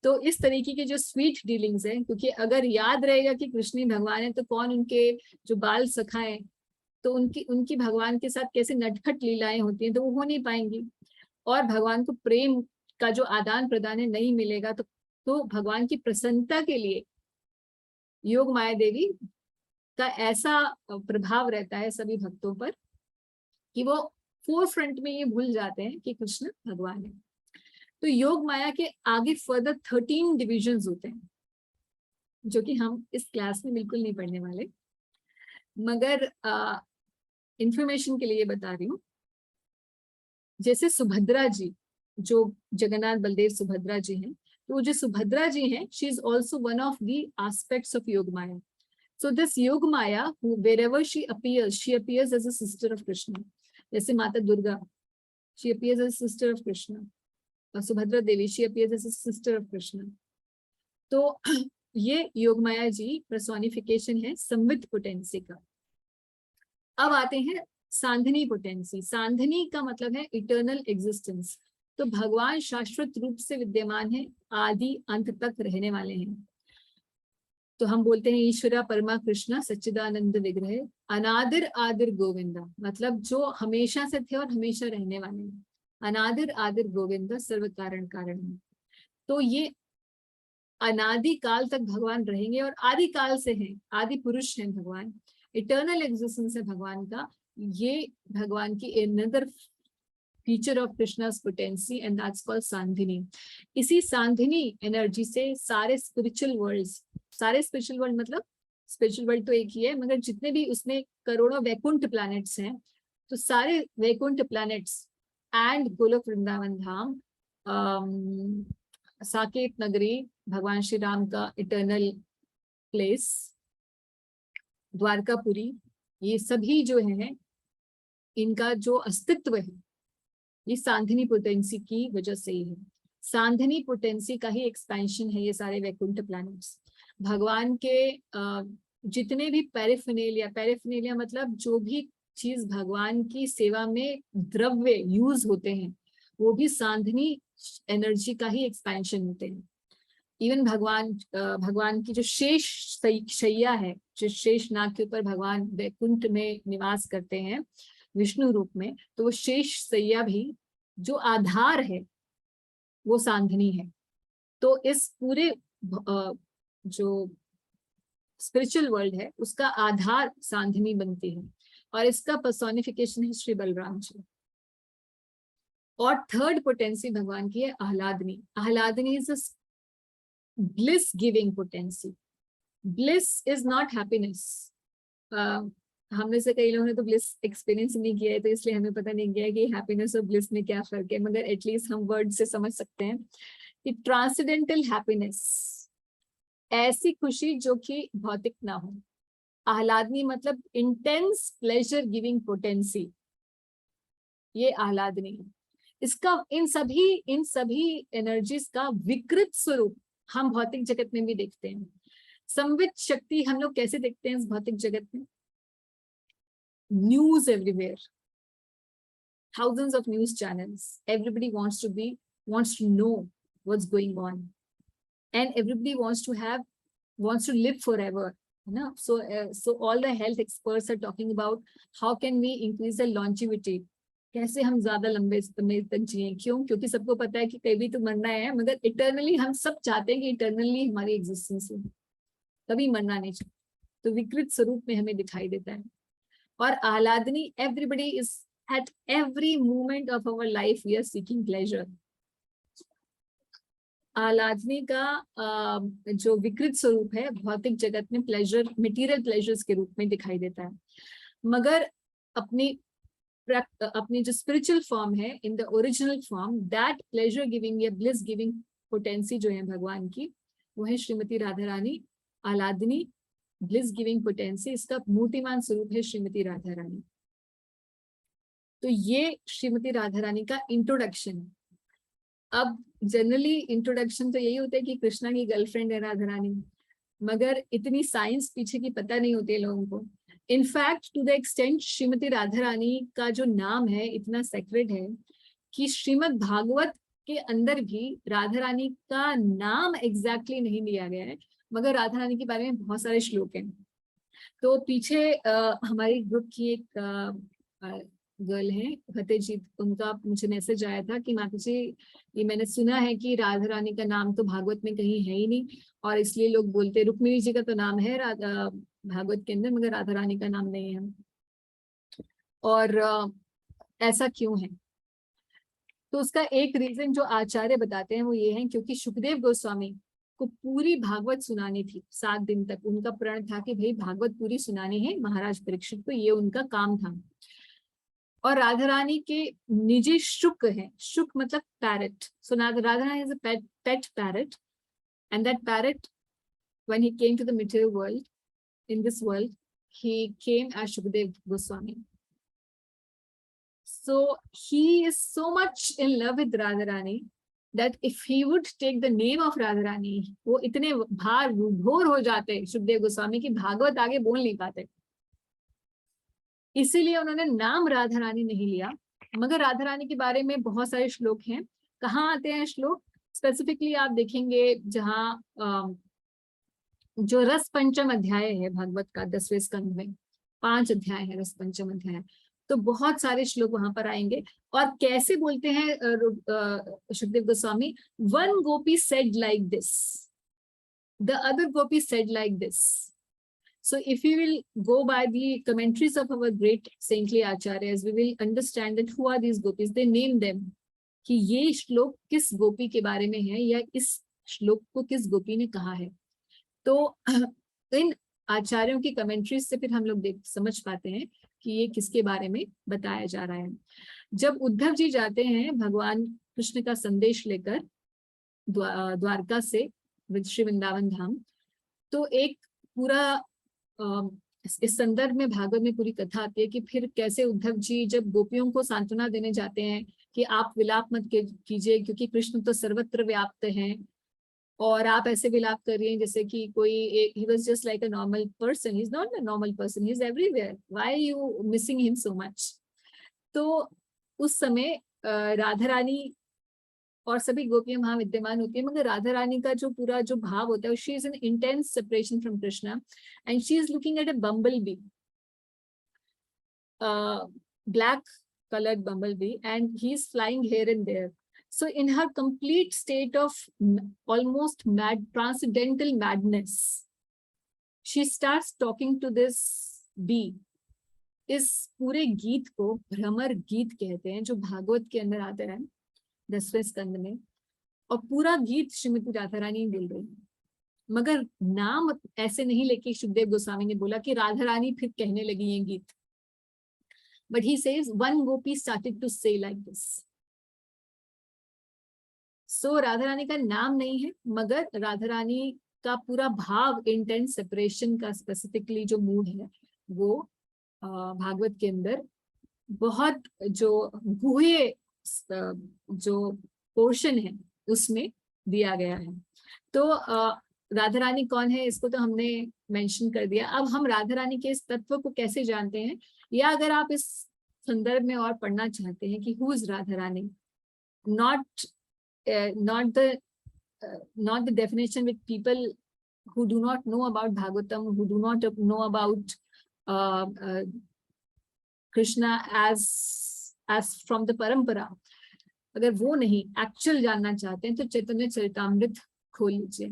तो इस तरीके के जो sweet dealings है, क्योंकि अगर याद रहेगा कि कृष्ण ही भगवान है, तो कौन उनके जो बाल सखा है, तो उनकी भगवान के साथ कैसे नटखट लीलाएं होती हैं, तो वो हो नहीं पाएंगी। और भगवान को प्रेम का जो आदान प्रदान है नहीं मिलेगा, तो भगवान की प्रसन्नता के लिए योग माया देवी का ऐसा प्रभाव रहता है सभी भक्तों पर कि वो फोर फ्रंट में ये भूल जाते हैं कि कृष्ण भगवान है। तो योग माया के आगे फर्दर 13 डिविजन्स होते हैं, जो कि हम इस क्लास में बिल्कुल नहीं पढ़ने वाले, मगर इंफॉर्मेशन के लिए बता रही हूँ। जैसे सुभद्रा जी, जो जगन्नाथ बलदेव सुभद्रा जी हैं, तो जो सुभद्रा जी हैं, she is also one of the aspects of योग माया। सो दिस योग माया, wherever she appears as a sister of Krishna. जैसे माता Durga, she appears as a sister of Krishna. और सुभद्रा देवी, she appears as a sister of Krishna. तो ये योग माया जी personification है संवित potency का। अब आते हैं सांधनी पोटेंसी। सांधनी का मतलब है इटर्नल एग्जिस्टेंस। तो भगवान शाश्वत रूप से विद्यमान है, आदि अंत तक रहने वाले हैं। तो हम बोलते हैं ईश्वरा परमा कृष्णा सच्चिदानंद विग्रह अनादिर आदिर गोविंदा, मतलब जो हमेशा से थे और हमेशा रहने वाले हैं। अनादिर आदिर गोविंदा सर्व कारण कारण। तो ये अनादि काल तक भगवान रहेंगे और आदि काल से हैं, आदि पुरुष हैं भगवान, इटर्नल एग्जिस्टेंस है भगवान का। ये भगवान की another feature of Krishna's potency and that's called Sandhini. इसी सांधिनी एनर्जी से सारे स्पिरिचुअल वर्ल्ड मतलब स्पिरिचुअल वर्ल्ड तो एक ही है, मगर जितने भी उसमें करोड़ों वैकुंठ प्लैनेट्स हैं, तो सारे वैकुंठ प्लैनेट्स एंड गोलोक वृंदावन धाम, साकेत नगरी भगवान श्री राम का इटर्नल प्लेस, द्वारकापुरी, ये सभी जो है इनका जो अस्तित्व है ये सांधिनी पोटेंसी की वजह से ही है। सांधिनी पोटेंसी का ही एक्सपेंशन है ये सारे वैकुंठ प्लैनेट्स। भगवान के जितने भी पैराफिनेलिया मतलब जो भी चीज भगवान की सेवा में द्रव्य यूज होते हैं, वो भी सांधिनी एनर्जी का ही एक्सपेंशन होते हैं। इवन भगवान की जो शेष शैया है, जो शेष नाग के ऊपर भगवान वैकुंठ में निवास करते हैं विष्णु रूप में, तो वो शेष शैया भी जो आधार है वो सांधनी है। तो इस पूरे जो स्पिरिचुअल वर्ल्ड है उसका आधार सांधनी बनती है, और इसका पर्सोनिफिकेशन है श्री बलराम जी। और थर्ड पोटेंसी भगवान की है Hladini. Hladini is a bliss giving potency. Bliss is not happiness. हमने से कई लोगों ने तो ब्लिस एक्सपीरियंस नहीं किया है, तो इसलिए हमें पता नहीं गया कि हैप्पीनेस और ब्लिस में क्या फर्क है, मगर एटलीस्ट हम वर्ड से समझ सकते हैं कि ट्रांसेंडेंटल हैप्पीनेस, ऐसी खुशी जो कि भौतिक ना हो। आह्लादनी मतलब इंटेंस प्लेजर गिविंग पोटेंसी, ये आह्लादनी है। इसका इन सभी एनर्जीज का विकृत स्वरूप हम भौतिक जगत में भी देखते हैं। संवित शक्ति हम लोग कैसे देखते हैं इस भौतिक जगत में? News everywhere, thousands of news channels, everybody wants to know what's going on, and everybody wants to live forever, you know. So all the health experts are talking about how can we increase the longevity, कैसे हम ज्यादा लंबे समय तक जिए। क्यों? क्योंकि सबको पता है कि कभी तो मरना है, मगर इटर्नली हम सब चाहते हैं कि इटर्नली हमारी एग्जिस्टेंस हो, कभी मरना नहीं चाहिए। तो विकृत स्वरूप में हमें दिखाई देता है। और आह्लादनी, everybody is at every moment of our life we are seeking pleasure. आह्लादनी का जो विकृत स्वरूप है भौतिक जगत में प्लेजर, मटेरियल प्लेजर्स के रूप में दिखाई देता है, मगर अपनी जो स्पिरिचुअल फॉर्म है, in the original form, that pleasure giving या ब्लिस गिविंग पोटेंसी जो है भगवान की, वो है श्रीमती राधा रानी आह्लादनी ब्लिस गिविंग पोटेंसी, इसका मूर्तिमान स्वरूप है श्रीमती राधा रानी। तो ये श्रीमती राधा रानी का इंट्रोडक्शन है। अब जनरली इंट्रोडक्शन तो यही होता है कि कृष्णा की गर्लफ्रेंड है राधा रानी, मगर इतनी साइंस पीछे की पता नहीं होती है लोगों को। In fact to the extent Shrimati Radha Rani का जो नाम है इतना सेक्रेड है कि श्रीमद् भागवत के अंदर भी राधा रानी का नाम एग्जैक्टली नहीं लिया गया है, मगर राधा रानी के बारे में बहुत सारे श्लोक हैं। तो पीछे हमारी ग्रुप की एक गर्ल है फतेहजीत, उनका मुझे मैसेज आया था कि माता जी ये मैंने सुना है कि राधा रानी का नाम तो भागवत में कहीं है ही नहीं, और इसलिए लोग बोलते, रुक्मिणी जी का तो नाम है राधा भागवत के अंदर, मगर राधा रानी का नाम नहीं है, और ऐसा क्यों है? तो उसका एक रीजन जो आचार्य बताते हैं वो ये है, क्योंकि सुखदेव गोस्वामी को पूरी भागवत सुनानी थी 7 दिन तक। उनका प्रण था कि भाई भागवत पूरी सुनानी है महाराज परीक्षित को, ये उनका काम था। और राधा रानी के निजी शुक है, शुक मतलब parrot. So Radha Rani is a pet parrot, and that parrot when he came to the material world, in this world, he came as Shukdev Goswami. So he is so much in love with Radharani that if he would take the name of Radharani, वो इतने भार विभोर हो जाते सुखदेव गोस्वामी की भागवत आगे बोल नहीं पाते, इसीलिए उन्होंने नाम राधा रानी नहीं लिया। मगर राधा रानी के बारे में बहुत सारे श्लोक हैं। कहाँ आते हैं श्लोक? स्पेसिफिकली आप देखेंगे जहाँ जो रस पंचम अध्याय है भागवत का 10वें स्कंद में, 5 अध्याय है रस पंचम अध्याय, तो बहुत सारे श्लोक वहां पर आएंगे। और कैसे बोलते हैं Sukhdev Goswami, one Gopi said like this, the other Gopi said like this. So if we will go by the commentaries of our great saintly acharyas, we will understand that who are these gopis. They name them, कि ये श्लोक किस गोपी के बारे में है या इस श्लोक को किस गोपी ने कहा है। तो इन आचार्यों की कमेंट्रीज से फिर हम लोग समझ पाते हैं कि ये किसके बारे में बताया जा रहा है। जब उद्धव जी जाते हैं भगवान कृष्ण का संदेश लेकर द्वारका से श्री वृंदावन धाम, तो एक पूरा इस संदर्भ में भागवत में पूरी कथा आती है कि फिर कैसे उद्धव जी जब गोपियों को सांत्वना देने जाते हैं कि आप विलाप मत कीजिए क्योंकि कृष्ण तो सर्वत्र व्याप्त हैं, और आप ऐसे विलाप कर रही हैं जैसे कि कोई he was just like a normal person. He's not a normal person, he's everywhere. Why are you missing him so much? तो उस समय राधा रानी और सभी गोपियां वहां विद्यमान होती है, मगर राधा रानी का जो पूरा जो भाव होता है, she is N intense separation from Krishna and she is looking at a bumble B, black colored bumblebee, and he is flying here and there. So in her complete state of almost mad, transcendental madness, she starts talking to this bee. इस पूरे गीत को भ्रमर गीत कहते हैं, जो भागवत के अंदर आता है 10वें स्कंद में, और पूरा गीत श्रीमती राधा रानी बोल रही है। मगर नाम ऐसे नहीं लेके सुखदेव गोस्वामी ने बोला कि राधा रानी फिर कहने लगी ये गीत, but he says one gopi started to say like this. So Radha Rani का नाम नहीं है, मगर राधा रानी का पूरा भाव, इंटेंस सेपरेशन का स्पेसिफिकली जो मूड है वो भागवत के अंदर बहुत जो गुह्य जो पोर्शन है उसमें दिया गया है। तो राधा रानी कौन है इसको तो हमने मेंशन कर दिया। अब हम राधा रानी के इस तत्व को कैसे जानते हैं, या अगर आप इस संदर्भ में और पढ़ना चाहते हैं कि who is Radha Rani, not the definition with people who do not know about Bhagavatam, who do not know about Krishna as from the parampara, अगर वो नहीं एक्चुअल जानना चाहते हैं तो चैतन्य चरितामृत खोल लीजिए।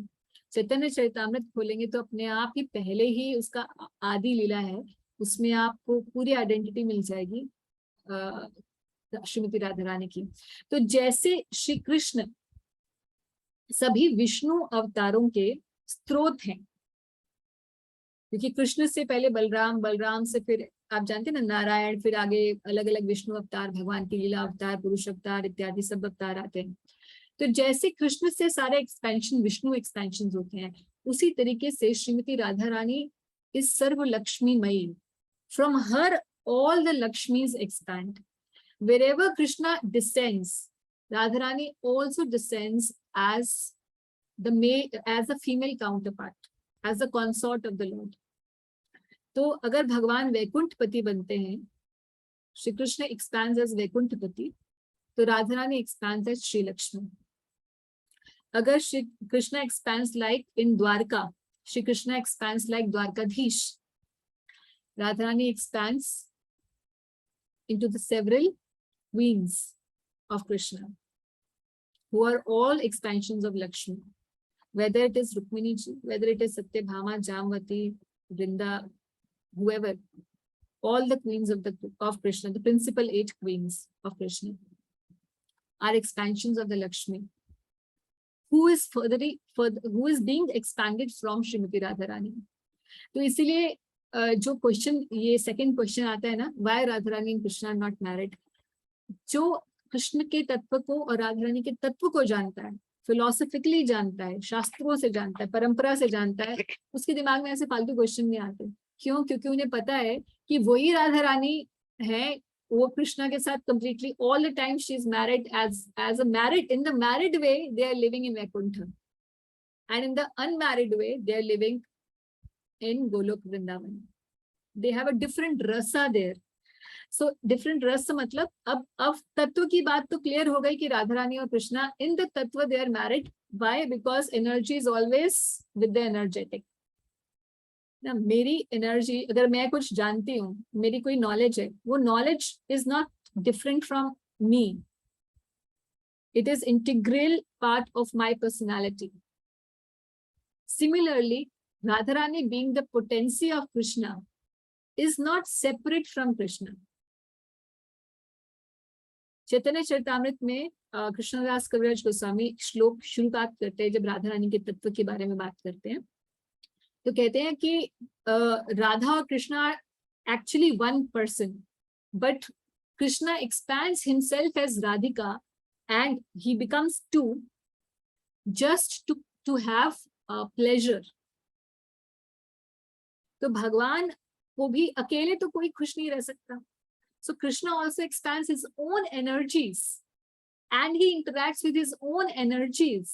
चैतन्य चरितामृत खोलेंगे तो अपने आप ही पहले ही उसका आदि लीला है, उसमें आपको पूरी आइडेंटिटी मिल जाएगी श्रीमती राधा रानी की। तो जैसे श्री कृष्ण सभी विष्णु अवतारों के स्रोत हैं, क्योंकि कृष्ण से पहले बलराम, बलराम से फिर आप जानते हैं ना नारायण, फिर आगे अलग अलग विष्णु अवतार, भगवान की लीला अवतार, पुरुष अवतार इत्यादि सब अवतार आते हैं। तो जैसे कृष्ण से सारे एक्सपेंशन विष्णु एक्सपेंशन होते हैं, उसी तरीके से श्रीमती राधा रानी is Sarva Lakshmi Mayi. From her, all the Lakshmis expand. Wherever Krishna descends, Radharani also descends as a female counterpart, as a consort of the Lord. तो अगर भगवान वैकुंठपति बनते हैं, श्री कृष्ण expands as वैकुंठपति, तो राधारानी expands as श्री लक्ष्मी. अगर Shri Krishna expands like in Dwarka, Shri Krishna expands like Dwarkadhish, Radharani expands into the several queens of Krishna, who are all expansions of Lakshmi. Whether it is Rukmini ji, whether it is Satyabhama, Jamvati, Vrinda, whoever, all the queens of Krishna, the principal 8 queens of Krishna, are expansions of the Lakshmi, who is being expanded from Srimati Radharani. तो इसीलिए जो question, ये second question आता है ना, why Radharani and Krishna are not married, जो कृष्ण के तत्व को और राधारानी के तत्व को जानता है, फिलोसफिकली जानता है, शास्त्रों से जानता है, परंपरा से जानता है, उसके दिमाग में ऐसे फालतू क्वेश्चन नहीं आते. क्यों? क्योंकि उन्हें पता है कि वही राधारानी है, वो कृष्णा के साथ completely all the time she is married as a married, in the married way they are living in Vaikuntha, and in the unmarried way they are living in Golok Vrindavan. They have a different rasa there. So different rasa मतलब अब तत्व की बात तो clear हो गई कि राधारानी और कृष्णा in the तत्व they are married. Why? Because energy is always with the energetic. ना मेरी एनर्जी, अगर मैं कुछ जानती हूँ, मेरी कोई नॉलेज है, वो knowledge is not different from me. It is integral part of my personality. Similarly Radharani being the potency of Krishna is not separate from Krishna. चैतन्य चरितामृत में कृष्णदास कविराज गोस्वामी श्लोक शुरुआत करते हैं, जब राधा रानी के तत्व के बारे में बात करते हैं, तो कहते हैं कि राधा और Krishna actually one person, but Krishna expands himself as Radhika and he becomes two, just to have pleasure. तो भगवान को भी अकेले तो कोई खुश नहीं रह सकता. So Krishna also expands his own energies and he interacts with his own energies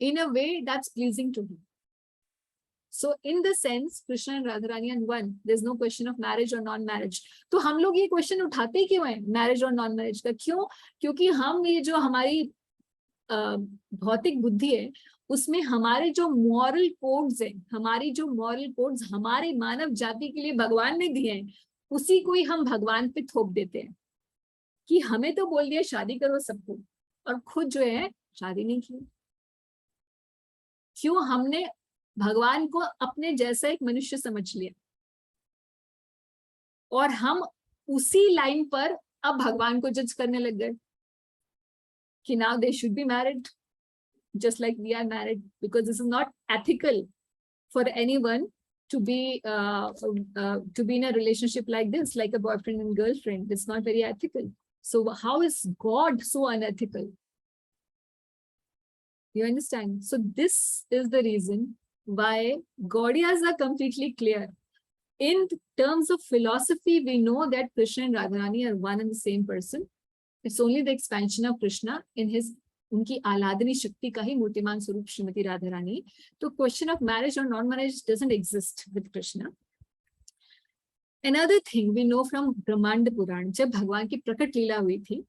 in a way that's pleasing to him. So in the sense, Krishna and Radharani are one. There's no question of marriage or non-marriage. तो हम लोग ये question उठाते क्यों हैं marriage और non marriage का? क्यों? क्योंकि हम ये जो हमारी भौतिक बुद्धि है, उसमें हमारे जो मॉरल कोड्स हैं, हमारी जो मॉरल कोड्स हमारे मानव जाति के लिए भगवान ने दिए हैं, उसी को ही हम भगवान पे थोप देते हैं कि हमें तो बोल दिया शादी करो सबको, और खुद जो है शादी नहीं की. क्यों? हमने भगवान को अपने जैसा एक मनुष्य समझ लिया और हम उसी लाइन पर अब भगवान को जज करने लग गए कि now they should be married just like we are married, because this is not ethical for anyone to be in a relationship like this, like a boyfriend and girlfriend. It's not very ethical. So how is God so unethical? You understand? So this is the reason why Gaudiyas are completely clear. In terms of philosophy, we know that Krishna and Radharani are one and the same person. It's only the expansion of Krishna in his उनकी आलादनी शक्ति का ही मूर्तिमान स्वरूप श्रीमती राधा रानी. तो question of marriage और non marriage doesn't exist with Krishna. Another thing we know from ब्रह्मांड पुराण, जब भगवान की प्रकट लीला हुई थी,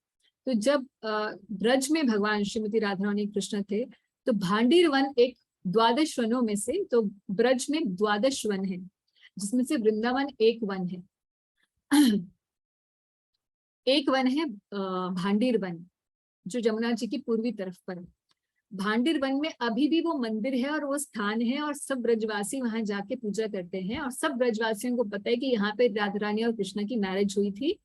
तो जब ब्रज में भगवान श्रीमती राधा रानी कृष्ण थे, तो भांडीर वन एक 12 वनों में से, तो ब्रज में 12 वन है, जिसमें से वृंदावन एक वन है. एक वन है भांडीर वन, जो जमुना जी की पूर्वी तरफ पर. भांडीर वन में अभी भी वो मंदिर है और वो स्थान है, और सब ब्रजवासी वहां जाके पूजा करते हैं, और सब ब्रजवासियों को पता है कि यहाँ पे राधा रानी और कृष्ण की मैरिज हुई थी.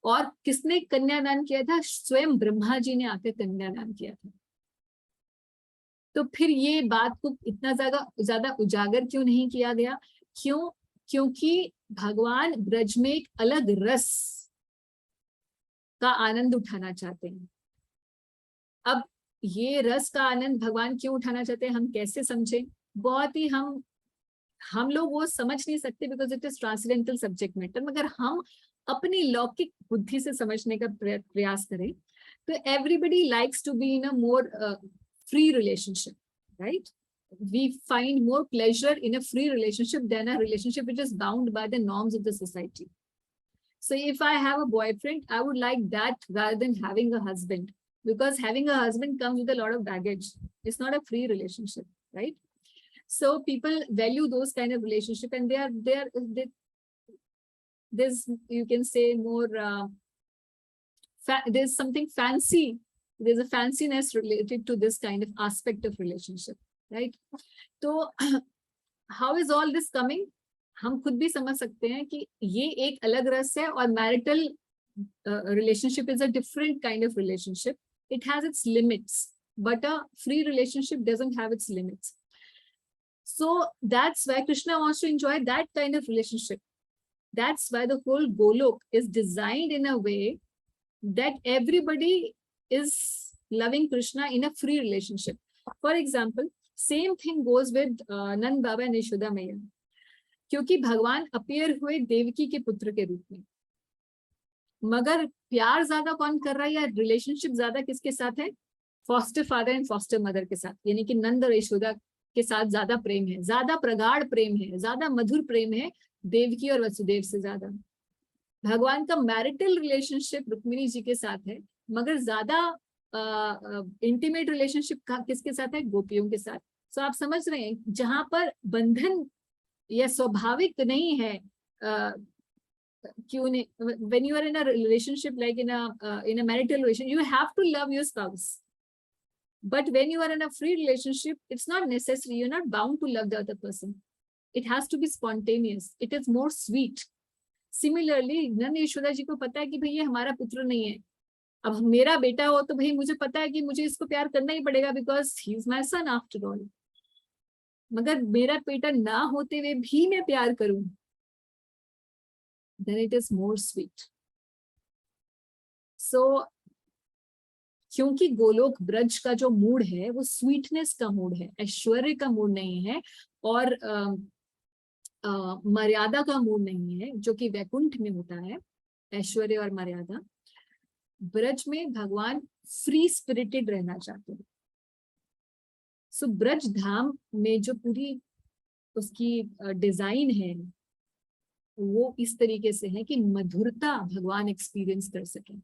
और किसने कन्यादान किया था? स्वयं ब्रह्मा जी ने आकर कन्यादान किया था. तो फिर ये बात को इतना ज्यादा उजागर क्यों नहीं किया गया? क्यों? क्योंकि भगवान ब्रज में एक अलग रस का आनंद उठाना चाहते हैं. अब ये रस का आनंद भगवान क्यों उठाना चाहते हैं, हम कैसे समझें? बहुत ही हम हम लोग वो समझ नहीं सकते because it is transcendental subject matter, मगर हम अपनी लौकिक बुद्धि से समझने का प्रयास करें तो everybody likes to be in a more free relationship, right? We find more pleasure in a free relationship than a relationship which is bound by the norms of the society. So if I have a boyfriend, I would like that rather than having a husband, because having a husband comes with a lot of baggage. It's not a free relationship, right? So people value those kind of relationship, and there's, you can say, more there's something fancy. There's a fanciness related to this kind of aspect of relationship, right? So how is all this coming? हम खुद भी समझ सकते हैं कि ये एक अलग रस है, और marital relationship is a different kind of relationship. It has its limits, but a free relationship doesn't have it's limits. So that's why Krishna wants to enjoy that kind of relationship. That's why the whole Golok is designed in a way that everybody is loving Krishna in a free relationship. For example, same thing goes with Nand Baba and Yashoda Maiya. क्योंकि भगवान appear हुए देवकी के पुत्र के रूप में, मगर प्यार ज्यादा कौन कर रहा है, या रिलेशनशिप ज्यादा किसके साथ है? Foster father and foster mother के साथ. यानी कि नंद और यशोदा के साथ ज्यादा प्रेम है, ज्यादा प्रगाढ़ प्रेम है, ज्यादा मधुर प्रेम है देवकी और वसुदेव से ज्यादा. भगवान का मैरिटल रिलेशनशिप रुक्मिणी जी के साथ है, मगर ज्यादा इंटीमेट रिलेशनशिप किसके साथ है? गोपियों के साथ. सो आप समझ रहे हैं, जहां पर बंधन यह स्वाभाविक नहीं है, क्यों नहीं? when you are in a relationship, like in a marital relation, you have to love your spouse, but when you are in a free relationship, it's not necessary. You're not bound to love the other person. It has to be spontaneous. It is more sweet. Similarly, नंद यशोदा जी को पता है कि भाई ये हमारा पुत्र नहीं है. अब मेरा बेटा हो तो भाई मुझे पता है कि मुझे इसको प्यार करना ही पड़ेगा, because he is my son after all. मगर मेरा बेटा ना होते हुए भी मैं प्यार करूं, then it is more sweet. So क्योंकि गोलोक ब्रज का जो मूड है वो स्वीटनेस का मूड है, ऐश्वर्य का मूड नहीं है, और मर्यादा का मूड नहीं है, जो कि वैकुंठ में होता है, ऐश्वर्य और मर्यादा. ब्रज में भगवान फ्री स्पिरिटेड रहना चाहते हैं. सो ब्रज धाम में जो पूरी उसकी डिजाइन है वो इस तरीके से है कि मधुरता भगवान एक्सपीरियंस कर सके.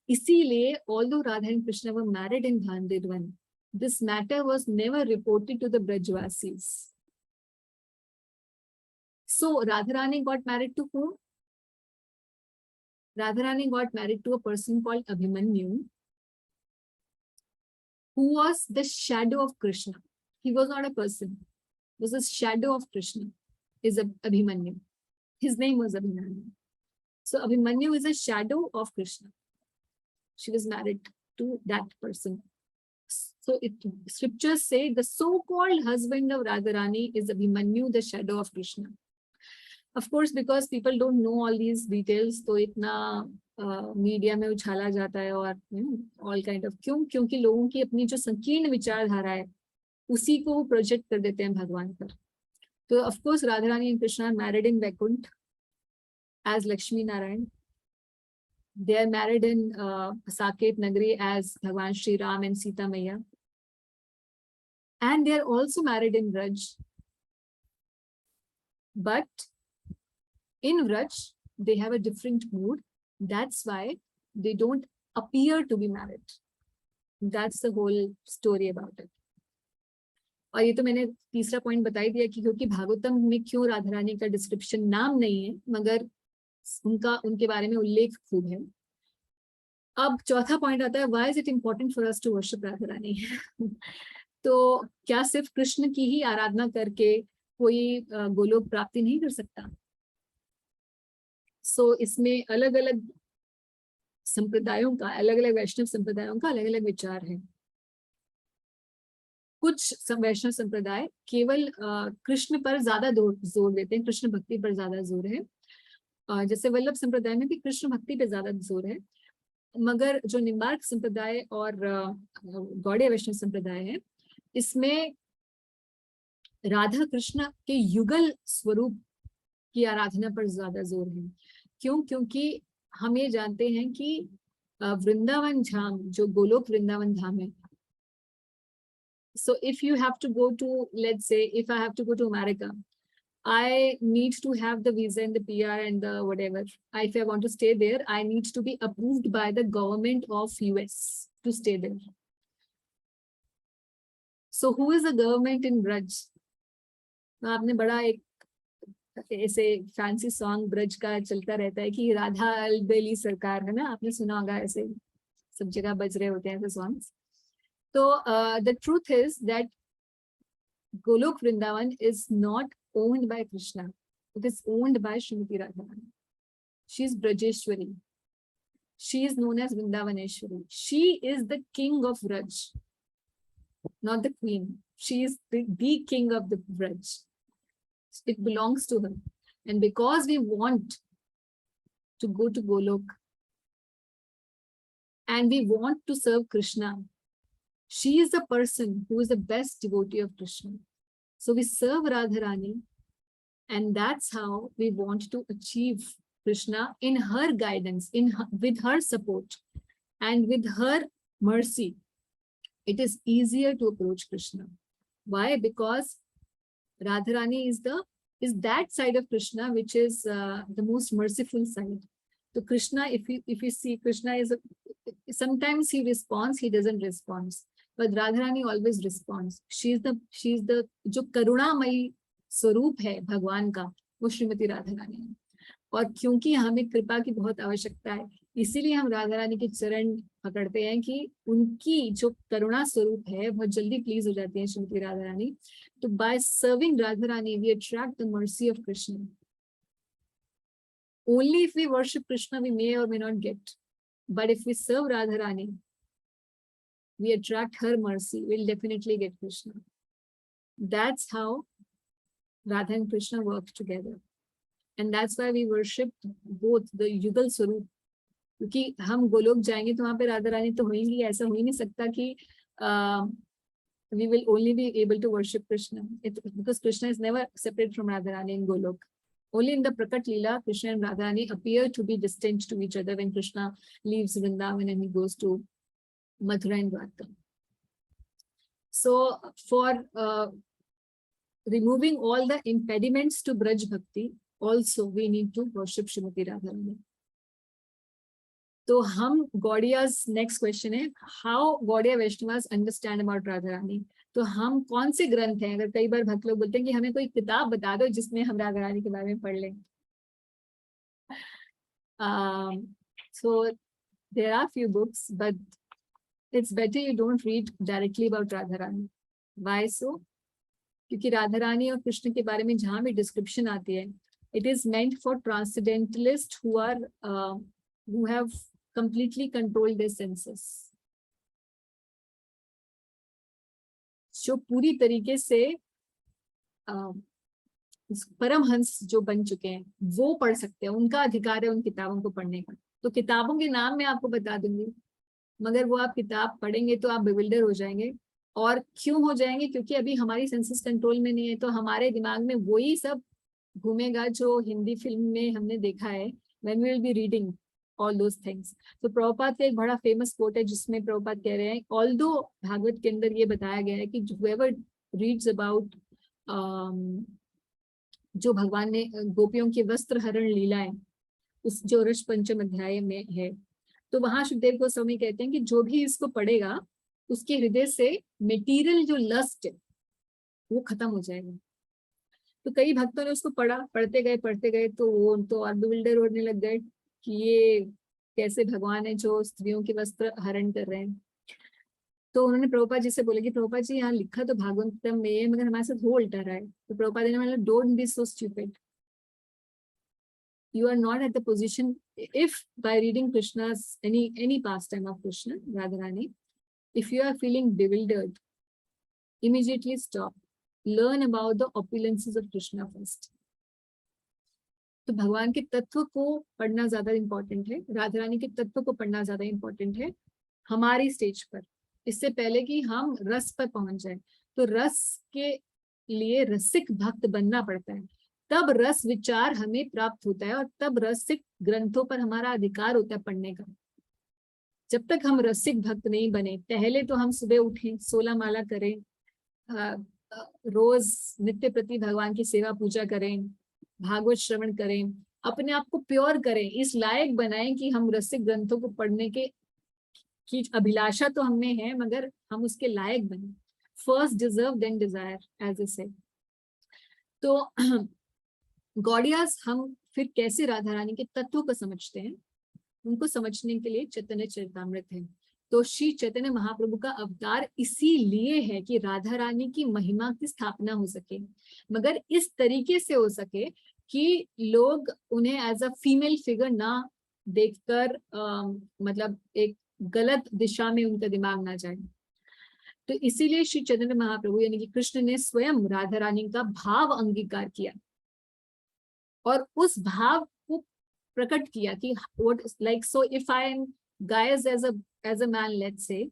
इसीलिए although Radha and Krishna were married in Gandhidvan, this matter was never reported to the Brajvasis. So Radharani got married to whom? Radharani got married to a person called Abhimanyu, who was the shadow of Krishna. He was not a person. He was a shadow of Krishna. Is Abhimanyu. His name was Abhimanyu. So Abhimanyu is a shadow of Krishna. She was married to that person. So scriptures say the so-called husband of Radharani is Abhimanyu, the shadow of Krishna. Of course, because people don't know all these details, तो इतना media में उछाला जाता है, और all kind of, क्योंकि लोगों की अपनी जो संकीर्ण विचारधारा है उसी को वो प्रोजेक्ट कर देते हैं भगवान पर. तो of course Radharani and Krishna are married in Vaikunt as Lakshmi Narayan. They are married in Saket Nagari as Bhagwan Shri Ram and Sita Maiya. And they are also married in Vraj. But in Vraj, they have a different mood. That's why they don't appear to be married. That's the whole story about it. और ये तो मैंने तीसरा point बता ही दिया कि क्योंकि भागवतम में क्यों राधा रानी का डिस्क्रिप्शन नाम नहीं है, मगर उनके बारे में उल्लेख खूब है. अब चौथा पॉइंट आता है, why is it important for us to worship Radha Rani. तो क्या सिर्फ कृष्ण की ही आराधना करके कोई गोलोक प्राप्ति नहीं कर सकता? सो इसमें अलग अलग संप्रदायों का, अलग अलग वैष्णव संप्रदायों का अलग अलग विचार है. कुछ वैष्णव संप्रदाय केवल कृष्ण पर ज्यादा जोर देते हैं, कृष्ण भक्ति पर ज्यादा जोर है. जैसे वल्लभ संप्रदाय में भी कृष्ण भक्ति पे ज्यादा जोर है, मगर जो निम्बार्क संप्रदाय और गौड़ीय वैष्णव संप्रदाय है, इसमें राधा कृष्ण के युगल स्वरूप की आराधना पर ज्यादा जोर है। क्यों? क्योंकि हम ये जानते हैं कि वृंदावन धाम जो गोलोक वृंदावन धाम है, so if you have to go to, let's say if I have to go to America, I need to have the visa and the PR and the whatever. If I want to stay there, I need to be approved by the government of US to stay there. So who is the government in Braj? आपने बड़ा एक ऐसे fancy song Braj का चलता रहता है कि राधा अलबेली सरकार, है ना, आपने सुना होगा, ऐसे सब जगह बज रहे होते हैं ऐसे सॉन्ग्स। तो the truth is that Golok Vrindavan is not owned by Krishna. It is owned by Srimati Radharani. She is Brajeshwari. She is known as Vrindavaneshwari. She is the king of Braj, not the queen. She is the king of the Braj. It belongs to her. And because we want to go to Golok and we want to serve Krishna, she is the person who is the best devotee of Krishna. So we serve Radharani, and that's how we want to achieve Krishna in her guidance, with her support, and with her mercy. It is easier to approach Krishna. Why? Because Radharani is that side of Krishna which is the most merciful side. So Krishna, if you see, Krishna is sometimes he responds, he doesn't respond. But Radharani always responds. She is the जो करुणामयी स्वरूप है भगवान का, वो श्रीमती राधारानी है। और क्योंकि हमें कृपा की बहुत आवश्यकता है, इसीलिए हम राधारानी के चरण पकड़ते हैं कि उनकी जो करुणा स्वरूप है बहुत जल्दी प्लीज हो जाती है श्रीमती राधारानी। तो by serving Radharani we attract the mercy of Krishna. Only if we worship Krishna we may or may not get, but if we serve Radharani, we attract her mercy, we'll definitely get Krishna. That's how Radha and Krishna work together. And that's why we worship both the Yugal Swarup. क्योंकि हम गोलोक जाएंगे तो वहां पे राधा रानी तो होंगी, ऐसा हो ही नहीं सकता कि we will only be able to worship Krishna. Because Krishna is never separate from Radharani in Golok. Only in the Prakat Leela, Krishna and Radharani appear to be distant to each other when Krishna leaves Vrindavan and he goes to Mathura and Dwarka. So for removing all the impediments to Braj Bhakti, also we need to worship Srimati Radharani. So Gaudiya's next question is how Gaudiya Vaishnavas understand about Radharani. तो हम कौन से ग्रंथ हैं, अगर कई बार भक्त लोग बोलते हैं कि हमें कोई किताब बता दो जिसमें हम राधारानी के बारे में पढ़ लें। So there are few books, but it's better you don't read directly about Radharani. Why so? क्योंकि राधारानी और कृष्ण के बारे में जहाँ भी डिस्क्रिप्शन आती है, it is meant for transcendentalists who have completely controlled their senses. जो पूरी तरीके से परमहंस जो बन चुके हैं वो पढ़ सकते हैं, उनका अधिकार है उन किताबों को पढ़ने का। तो किताबों के नाम मैं आपको बता दूंगी, मगर वो आप किताब पढ़ेंगे तो आप बेविल्डर हो जाएंगे। और क्यों हो जाएंगे? क्योंकि अभी हमारी सेंसेस कंट्रोल में नहीं है, तो हमारे दिमाग में वही सब घूमेगा जो हिंदी फिल्म में हमने देखा है, when we will be reading all those things. तो प्रभुपाद का एक बड़ा फेमस कोट है जिसमें प्रभुपाद कह रहे हैं, ऑल्दो भागवत के अंदर ये बताया गया है कि whoever reads about जो भगवान ने गोपियों के वस्त्र हरण लीलाएं, उस जो ऋष पंचम अध्याय में है, तो वहां सुखदेव गोस्वामी कहते हैं कि जो भी इसको पढ़ेगा उसके हृदय से मेटीरियल जो लस्ट है वो खत्म हो जाएगा। तो कई भक्तों ने उसको पढ़ते गए तो वो तो और बिल्डर होने लग गए कि ये कैसे भगवान है जो स्त्रियों के वस्त्र हरण कर रहे हैं। तो उन्होंने प्रभुपाद जी से बोले कि प्रभुपाद जी यहाँ लिखा तो भागवतम में है, मगर हमारे साथ वो उल्टा रहा है। तो प्रभुपाद जी ने बोला, don't be so stupid, you are not at the position, if by reading Krishna's any pastime of Krishna, Radharani, if you are feeling bewildered, immediately stop, learn about the opulences of Krishna first. तो भगवान के तत्व को पढ़ना ज्यादा important है, राधारानी के तत्व को पढ़ना ज्यादा इंपॉर्टेंट है हमारी स्टेज पर, इससे पहले कि हम रस पर पहुंच जाए। तो रस के लिए रसिक भक्त बनना पड़ता है, तब रस विचार हमें प्राप्त होता है और तब रसिक ग्रंथों पर हमारा अधिकार होता है पढ़ने का। जब तक हम रसिक भक्त नहीं बने, पहले तो हम सुबह उठें, 16 माला करें, रोज नित्य प्रति भगवान की सेवा पूजा करें, भागवत श्रवण करें, अपने आप को प्योर करें, इस लायक बनाएं कि हम रसिक ग्रंथों को पढ़ने के की अभिलाषा तो हमें है, मगर हम उसके लायक बने। First deserve then desire, as a say. तो गौड़ियास हम फिर कैसे राधा रानी के तत्वों को समझते हैं, उनको समझने के लिए चैतन्य चरितामृत है। तो श्री चैतन्य महाप्रभु का अवतार इसीलिए है कि राधा रानी की महिमा की स्थापना हो सके, मगर इस तरीके से हो सके कि लोग उन्हें एज अ फीमेल फिगर ना देखकर मतलब एक गलत दिशा में उनका दिमाग ना जाए। तो इसीलिए श्री चैतन्य महाप्रभु यानी कि कृष्ण ने स्वयं राधा रानी का भाव अंगीकार किया और उस भाव को प्रकट किया कि what is like, so if I am guys as a man, let's say,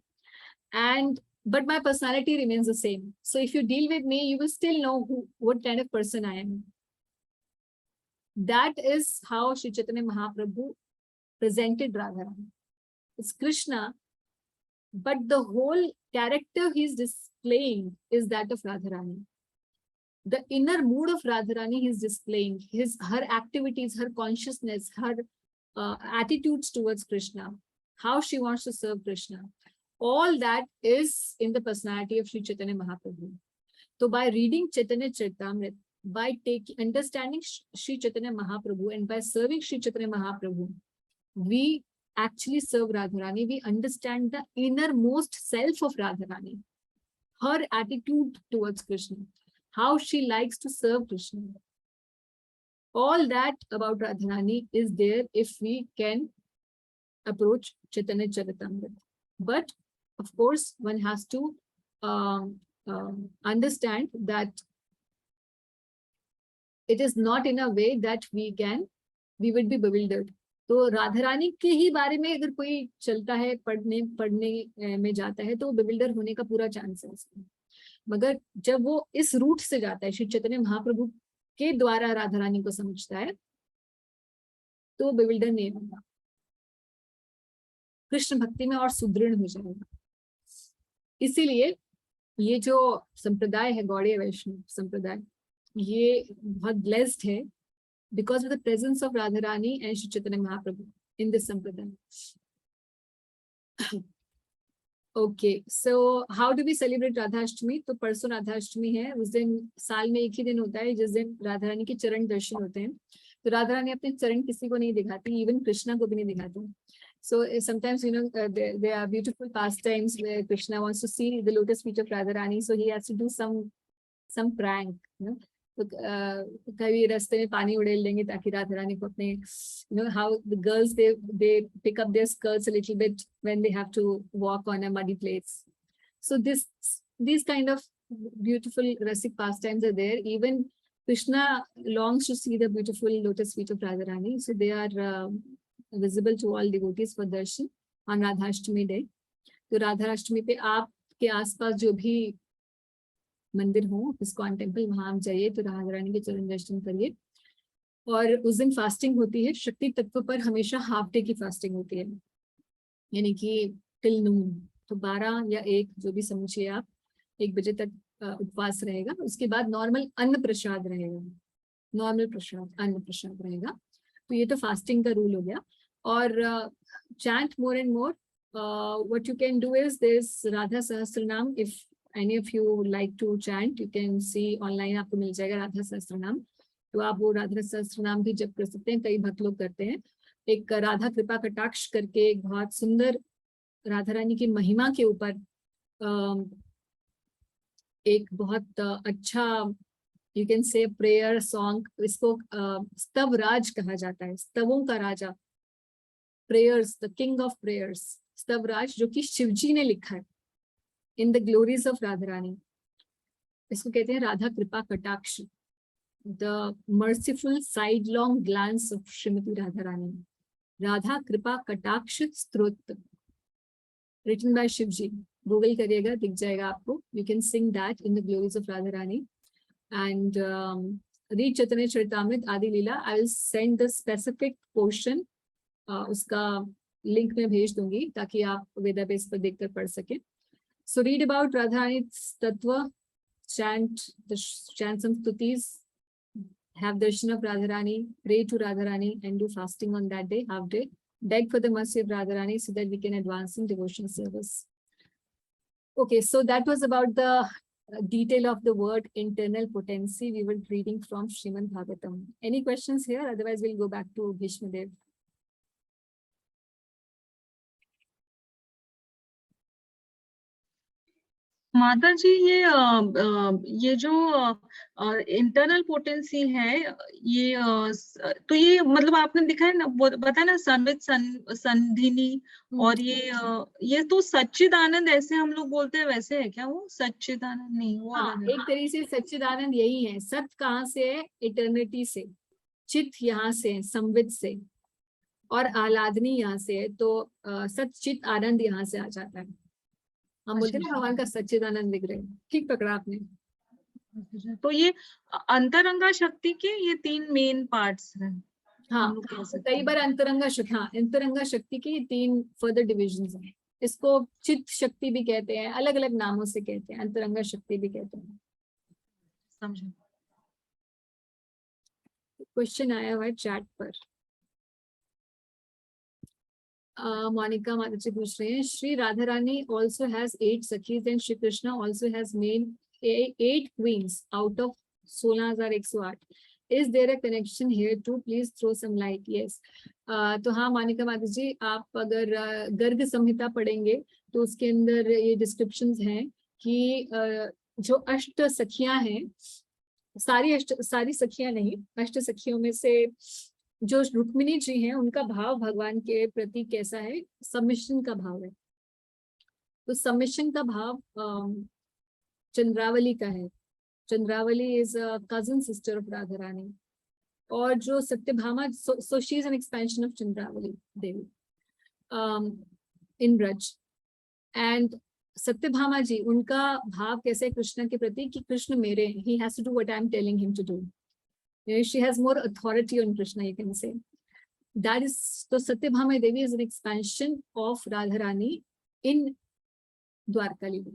and but my personality remains the same, so if you deal with me you will still know what kind of person I am. That is how Shri Chaitanya Mahaprabhu presented Radharani. It's Krishna, but the whole character he's displaying is that of Radharani. The inner mood of Radharani he is displaying, her activities, her consciousness, her attitudes towards Krishna, how she wants to serve Krishna. All that is in the personality of Sri Chaitanya Mahaprabhu. So by reading Chaitanya Charitamrita, by understanding Sri Chaitanya Mahaprabhu and by serving Sri Chaitanya Mahaprabhu, we actually serve Radharani. We understand the innermost self of Radharani, her attitude towards Krishna, how she likes to serve Krishna. All that about Radharani is there if we can approach Chaitanya Charitamrita. But of course, one has to understand that it is not in a way that we would be bewildered. तो राधा रानी के ही बारे में अगर कोई चलता है, पढ़ने में जाता है, तो bewilder होने का पूरा चांस है उसमें। मगर जब वो इस रूट से जाता है, श्री चैतन्य महाप्रभु के द्वारा राधा रानी को समझता है, तो bewilder नहीं होगा, कृष्ण भक्ति में और सुदृढ़ हो जाएगा। इसीलिए ये जो संप्रदाय है, गौड़ीय वैष्णव संप्रदाय, ये बहुत ब्लेस्ड है because of the presence of Radharani and Shri Chaitanya Mahaprabhu in this sampradaya. Okay, so how do we celebrate Radha Ashtami? तो परसों राधा अष्टमी है, उस दिन साल में एक ही दिन होता है जिस दिन राधा रानी के चरण दर्शन होते हैं। तो राधा रानी अपने चरण किसी को नहीं दिखाती, इवन कृष्णा को भी नहीं दिखाती। So sometimes, you know, there are beautiful pastimes where Krishna wants to see the lotus feet of Radharani, so he has to do some prank, you know. तो कभी रास्ते में पानी उड़ेल देंगे ताकि राधा रानी को अपने, you know, how the girls they pick up their skirts a little bit when they have to walk on a muddy place. So these kind of beautiful rasic pastimes are there. Even Krishna longs to see the beautiful lotus feet of Radharani, so they are visible to all devotees for darshan on Radhashtami day. तो राधाष्टमी पे आपके आसपास जो भी मंदिर हो, ISKCON temple, वहां आप जाइए तो राधा रानी के चरण दर्शन करिए। और उस दिन फास्टिंग होती है, शक्ति तत्व पर हमेशा हाफ डे की फास्टिंग होती है, यानी कि टिल नून, तो 12 या 1 जो भी समझिए आप, 1 बजे तक उपवास रहेगा। उसके बाद नॉर्मल अन्न प्रसाद रहेगा, नॉर्मल प्रसाद, अन्न प्रसाद रहेगा। तो ये तो फास्टिंग का रूल हो गया। और chant more and more, what you can do is this Radha Sahasranama. If any of you would like to chant, you can see online, आपको मिल जाएगा राधा सहस्त्रनाम। तो आप वो राधा सहस्त्रनाम भी जप कर सकते हैं, कई भक्त लोग करते हैं। एक राधा कृपा कटाक्ष करके एक बहुत सुंदर राधा रानी की महिमा के ऊपर एक बहुत अच्छा, you can say prayer song, इसको स्तव राज कहा जाता है, स्तवों का राजा, prayers, the king of prayers, Stava Raj, जो कि शिवजी ने लिखा है in the glories of Radharani. इसको कहते हैं राधा कृपा कटाक्ष, the merciful sidelong glance of Srimati Radharani. Radha कृपा कटाक्ष स्तोत्र, written by Shivji. गूगल करिएगा, दिख जाएगा आपको. You can sing that in the glories of Radharani. and read Chaitanya Charitamrita Adi Leela. I will send the specific portion, उसका link मैं भेज दूंगी ताकि आप वेदाबेस पर देखकर पढ़ सकें. So read about Radharani's Tattva, chant some stutis, have darshan of Radharani, pray to Radharani, and do fasting on that day, half day. Beg for the mercy of Radharani so that we can advance in devotional service. Okay, so that was about the detail of the word internal potency. We were reading from Srimad Bhagavatam. Any questions here? Otherwise, we'll go back to Bhishma Dev. माता जी, ये जो internal potency है, ये तो ये मतलब आपने दिखाया ना, बताया ना, संवित संधिनी, और ये तो सच्चिदानंद ऐसे हम लोग बोलते हैं, वैसे है क्या वो? सच्चिदानंद नहीं, वो एक तरीके से सच्चिदानंद यही है. सत कहाँ से है? इटर्निटी से. चित यहाँ से, संवित से, और आह्लादनी यहाँ से है. तो सत चित आनंद यहाँ से आ जाता है. हम बोलते हैं भगवान का सच्चिदानंद विग्रह. ठीक पकड़ा आपने. तो ये अंतरंगा शक्ति के ये 3 मेन पार्ट्स हैं. हाँ, कई बार अंतरंगा शक्ति, हाँ, अंतरंगा शक्ति के 3 फर्दर डिविजन्स हैं. इसको चित्त शक्ति भी कहते हैं, अलग अलग नामों से कहते हैं, अंतरंगा शक्ति भी कहते हैं. समझे? क्वेश्चन आया हुआ है चैट पर. मोनिका माता जी पूछ रहे हैं, Shri Radha Rani also has 8 सखीज and Shri Krishna also has made 8 queens out of 16,108. Is there a connection here too? Please throw some light. Yes. तो हाँ मोनिका माता जी, आप अगर गर्ग संहिता पढ़ेंगे तो उसके अंदर ये डिस्क्रिप्शंस हैं कि जो अष्ट सखियां हैं, सारी सखियां नहीं, अष्ट सखियों में से जो रुक्मिणी जी हैं, उनका भाव भगवान के प्रति कैसा है? सबमिशन का भाव है. तो सबमिशन का भाव चंद्रावली का है. Chandravali is a cousin sister of Radha Rani. और जो Satyabhama, so she is an expansion of Chandravali Devi in Braj. And Satyabhama ji, उनका भाव कैसे कृष्ण के प्रति कि कृष्ण मेरे, he has to do what I am telling him to do. She has more authority on Krishna, you can say. That is, so Satyabhama Devi is an expansion of Radharani in Dwarka Leela.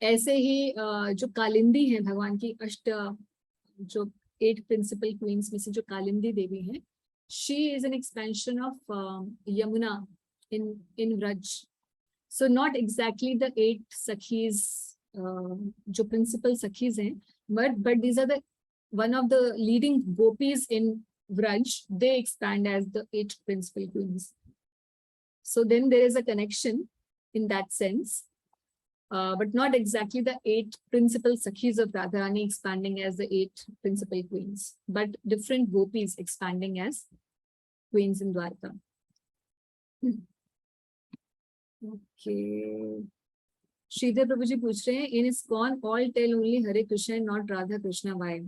ऐसे ही जो कालिंदी है भगवान की अष्ट, जो 8 principal queen's में से जो कालिंदी देवी है, she is an expansion of Yamuna in Vraj. So not exactly the 8 sakhis, जो principal sakhis हैं, but these are the one of the leading gopis in Vraj. They expand as the 8 principal queens. So then there is a connection in that sense, but not exactly the 8 principal sakhis of Radharani expanding as the 8 principal queens, but different gopis expanding as queens in Dwarka. Okay. Sridhar Prabhu ji पूछ रहे हैं, in ISKCON all tell only Hare Krishna and not Radha Krishna, why?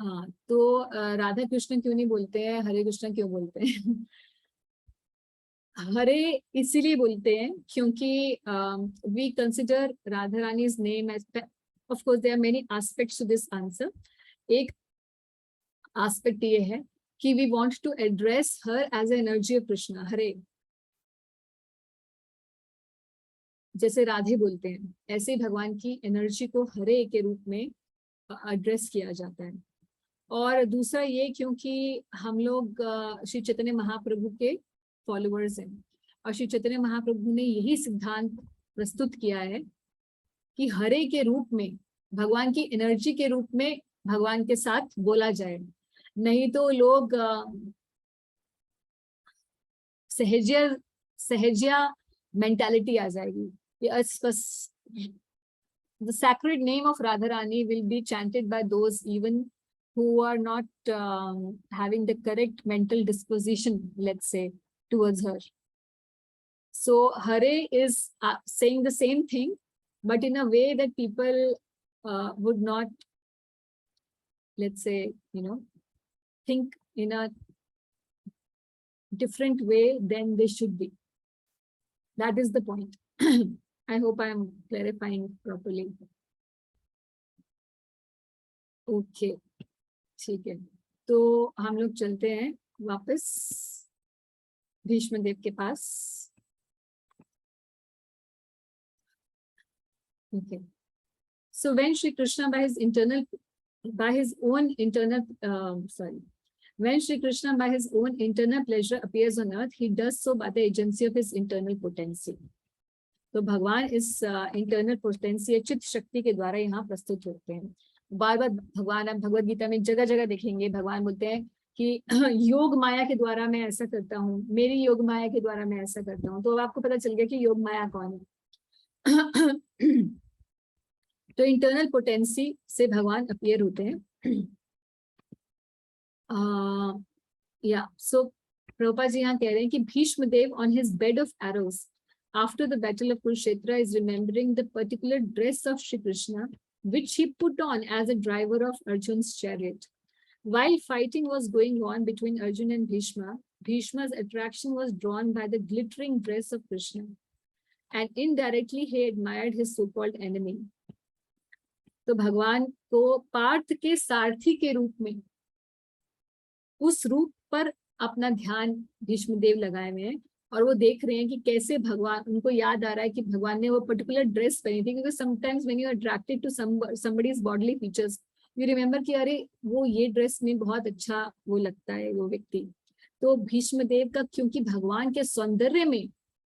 हाँ, तो राधा कृष्ण क्यों नहीं बोलते हैं, हरे कृष्ण क्यों बोलते हैं? हरे इसीलिए बोलते हैं क्योंकि we consider Radha Rani's name as, of course there are many aspects to this answer. एक aspect ये है कि we want to address her as an energy of Krishna. हरे जैसे राधे बोलते हैं, ऐसे ही भगवान की एनर्जी को हरे के रूप में एड्रेस किया जाता है. और दूसरा ये क्योंकि हम लोग श्री चैतन्य महाप्रभु के फॉलोअर्स हैं, और श्री चैतन्य महाप्रभु ने यही सिद्धांत प्रस्तुत किया है कि हरे के रूप में, भगवान की एनर्जी के रूप में भगवान के साथ बोला जाए. नहीं तो लोग सहजिया मेंटालिटी आ जाएगी. The sacred name of Radharani will be chanted by those even who are not having the correct mental disposition, let's say, towards her. So Hare is saying the same thing, but in a way that people would not, let's say, think in a different way than they should be. That is the point. I hope I am clarifying properly. Okay, ठीक है, तो हम लोग चलते हैं वापस भीष्म देव के पास। Okay, so when Shri Krishna by his own internal pleasure appears on earth, he does so by the agency of his internal potency. तो भगवान इस इंटरनल पोटेंसी, चित्त शक्ति के द्वारा यहाँ प्रस्तुत होते हैं। बार बार भगवान, आप भगवद गीता में जगह जगह देखेंगे भगवान बोलते हैं कि योग माया के द्वारा मैं ऐसा करता हूँ, मेरी योग माया के द्वारा मैं ऐसा करता हूँ। तो आपको पता चल गया कि योग माया कौन है। तो इंटरनल पोटेंसी से भगवान अपीयर होते हैं। सो प्रभुपाद जी यहाँ कह रहे हैं कि Bhishma Dev on his bed of arrows after the battle of Kurukshetra is remembering the particular dress of Shri Krishna which he put on as a driver of Arjun's chariot. While fighting was going on between Arjun and Bhishma, Bhishma's attraction was drawn by the glittering dress of Krishna, and indirectly he admired his so-called enemy. तो भगवान को पार्थ के सारथी के रूप में, उस रूप पर अपना ध्यान भीष्म देव लगाए हुए हैं, और वो देख रहे हैं कि कैसे भगवान, उनको याद आ रहा है कि भगवान ने वो पर्टिकुलर ड्रेस पहनी थी, क्योंकि sometimes when you are attracted to somebody's bodily features you remember कि अरे वो ये ड्रेस में बहुत अच्छा वो लगता है वो व्यक्ति। तो भीष्म देव का, क्योंकि भगवान के सौंदर्य में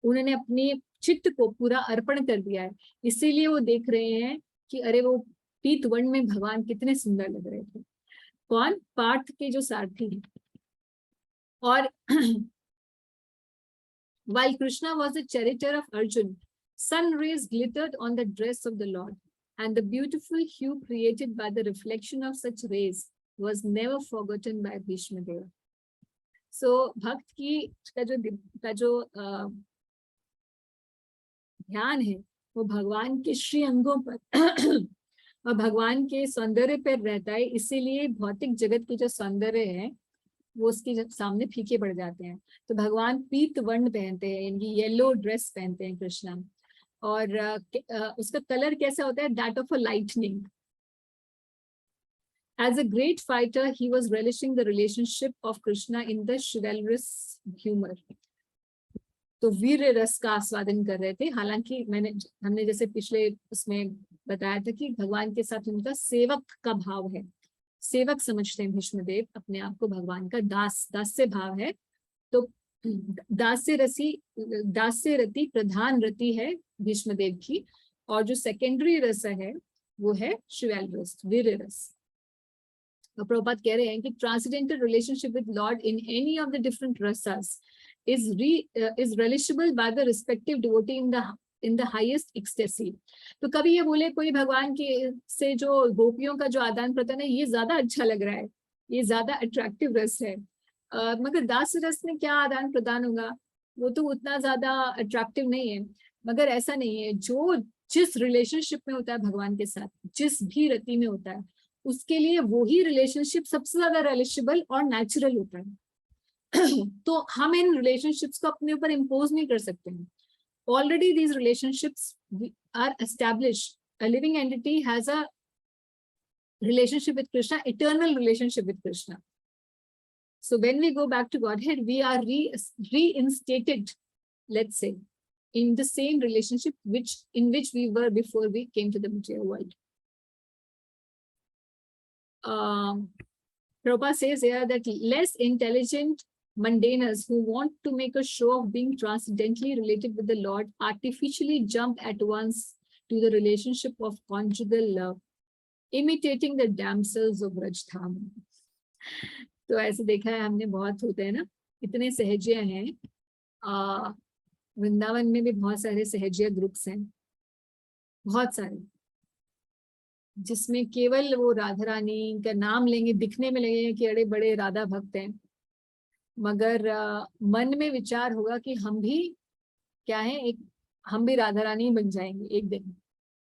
उन्होंने अपने चित्त को पूरा अर्पण कर दिया है, इसीलिए वो देख रहे हैं कि अरे वो पीत वर्ण में भगवान कितने सुंदर लग रहे थे। कौन? पार्थ के जो सारथी है। और while Krishna was the charioteer of Arjun, sun rays glittered on the dress of the Lord, and the beautiful hue created by the reflection of such rays was never forgotten by Bhishma Deva. So भक्त की का जो ध्यान है वो भगवान के श्री अंगों पर और भगवान के सौंदर्य पर रहता है, इसीलिए भौतिक जगत के जो सौंदर्य है वो उसके सामने फीके पड़ जाते हैं। तो भगवान पीत वर्ण पहनते हैं, यानी येलो ड्रेस पहनते हैं कृष्णा, और उसका कलर कैसा होता है? That of a lightning. As a great fighter, he was relishing the relationship of Krishna in the chivalrous humor. तो वीर रस का आस्वादन कर रहे थे। हालांकि हमने जैसे पिछले उसमें बताया था कि भगवान के साथ उनका सेवक का भाव है, सेवक समझते हैं भीष्म देव अपने आप को, भगवान का दास्य भाव है। तो दास्य रति प्रधान रति है भीष्म देव की, और जो सेकेंडरी रस है वो है शिवल रस, वीर रस। प्रभुपाद कह रहे हैं कि transcendental relationship with Lord in any of the different rasas is relishable by the respective devotee in the highest ecstasy. तो कभी ये बोले कोई भगवान के से जो गोपियों का जो आदान प्रदान है ये ज्यादा अच्छा लग रहा है, ये ज्यादा अट्रैक्टिव रस है, मगर दास रस में क्या आदान प्रदान होगा, वो तो उतना ज्यादा अट्रैक्टिव नहीं है। मगर ऐसा नहीं है, जो जिस रिलेशनशिप में होता है भगवान के साथ, जिस भी रति में होता है, उसके लिए वही रिलेशनशिप सबसे ज्यादा रिलेशेबल और नेचुरल होता है। तो हम इन रिलेशनशिप्स को अपने ऊपर इम्पोज नहीं कर सकते हैं। Already these relationships are established. A living entity has a relationship with Krishna, eternal relationship with Krishna. So when we go back to Godhead, we are reinstated, let's say, in the same relationship in which we were before we came to the material world. Prabhupada says here that less intelligent mundaners who want to make a show of being transcendently related with the Lord artificially jump at once to the relationship of conjugal love, imitating the damsels of Rajtham. तो ऐसे देखा है हमने, बहुत होते हैं ना, इतने सहजिया हैं। वृंदावन में भी बहुत सारे सहजिया ग्रुप्स हैं, बहुत सारे, जिसमें केवल वो राधा रानी का नाम लेंगे, दिखने में लगेगा कि अरे बड़े राधा भक्त हैं, मगर मन में विचार होगा कि हम भी क्या है, हम भी राधा रानी बन जाएंगे एक दिन,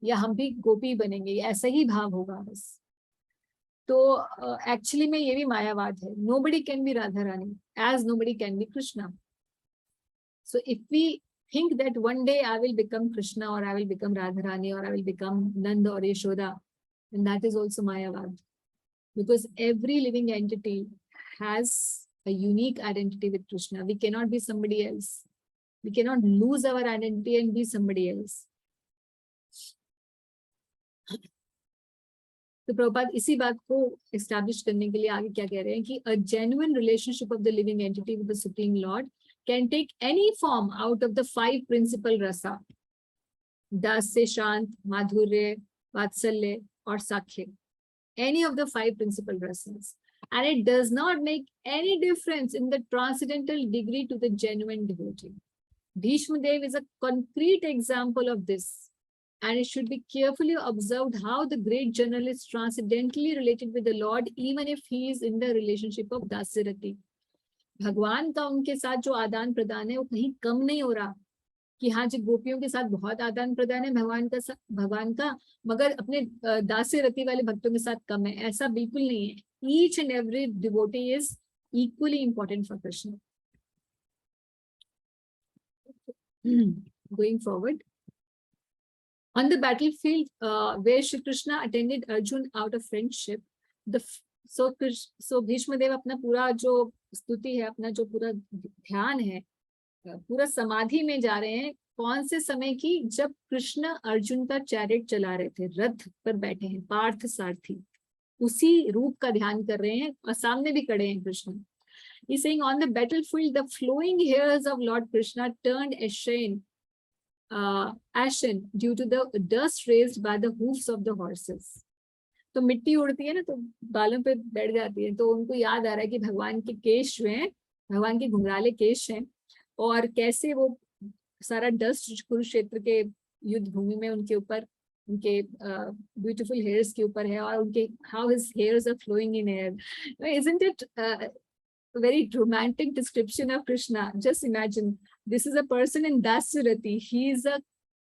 या हम भी गोपी बनेंगे, ऐसा ही भाव होगा बस। तो एक्चुअली में ये भी मायावाद है। Nobody can be Radha Rani as nobody can be Krishna. So if we think that one day I will become Krishna, or I will become Radharani, or I will become Nand or Yashoda, and that is also Mayavad. because every living entity has a unique identity with Krishna. We cannot be somebody else. We cannot lose our identity and be somebody else. तो प्रभुपाद इसी बात को establish करने के लिए आगे क्या कह रहे हैं कि a genuine relationship of the living entity with the Supreme Lord can take any form out of the 5 principal rasa: दास्य, शांत, माधुर्य, वात्सल्य और साख्य. Any of the 5 principal rasas, and it does not make any difference in the transcendental degree to the genuine devotee. Bhishma Dev is a concrete example of this, and it should be carefully observed how the great general is transcendently related with the Lord, even if he is in the relationship of Dasyarati. भगवान का उनके साथ जो आदान प्रदान है वो कहीं कम नहीं हो रहा कि हाँ जी गोपियों के साथ बहुत आदान प्रदान है भगवान का, मगर अपने दास्य रति वाले भक्तों के साथ कम है, ऐसा बिल्कुल नहीं है. Each and every devotee is equally important for Krishna. Going forward, on the battlefield where Shri Krishna attended Arjun out of friendship, so Bhishma Dev अपना पूरा जो स्तुति है, अपना जो पूरा ध्यान है, पूरा समाधि में जा रहे हैं. कौन से समय की? जब कृष्ण अर्जुन का चैरिट चला रहे थे, रथ पर बैठे हैं, पार्थ सारथी, उसी रूप का ध्यान कर रहे हैं और सामने भी खड़े हैं Krishna. He's saying on the battlefield the flowing hairs of Lord Krishna turned ashen due to the dust raised by the hoofs of the horses. तो मिट्टी उड़ती है ना तो बालों पे बैठ जाती है, तो उनको याद आ रहा है कि भगवान के केश जो हैं, भगवान के घुंघराले केश हैं, और कैसे वो सारा डस्ट कुरुक्षेत्र के युद्ध भूमि में उनके ऊपर, उनके ब्यूटीफुल हेयर्स के ऊपर है, और उनके how his hairs are flowing in air. Isn't it a very romantic description of Krishna? Just imagine, this is a person in Dasyarati.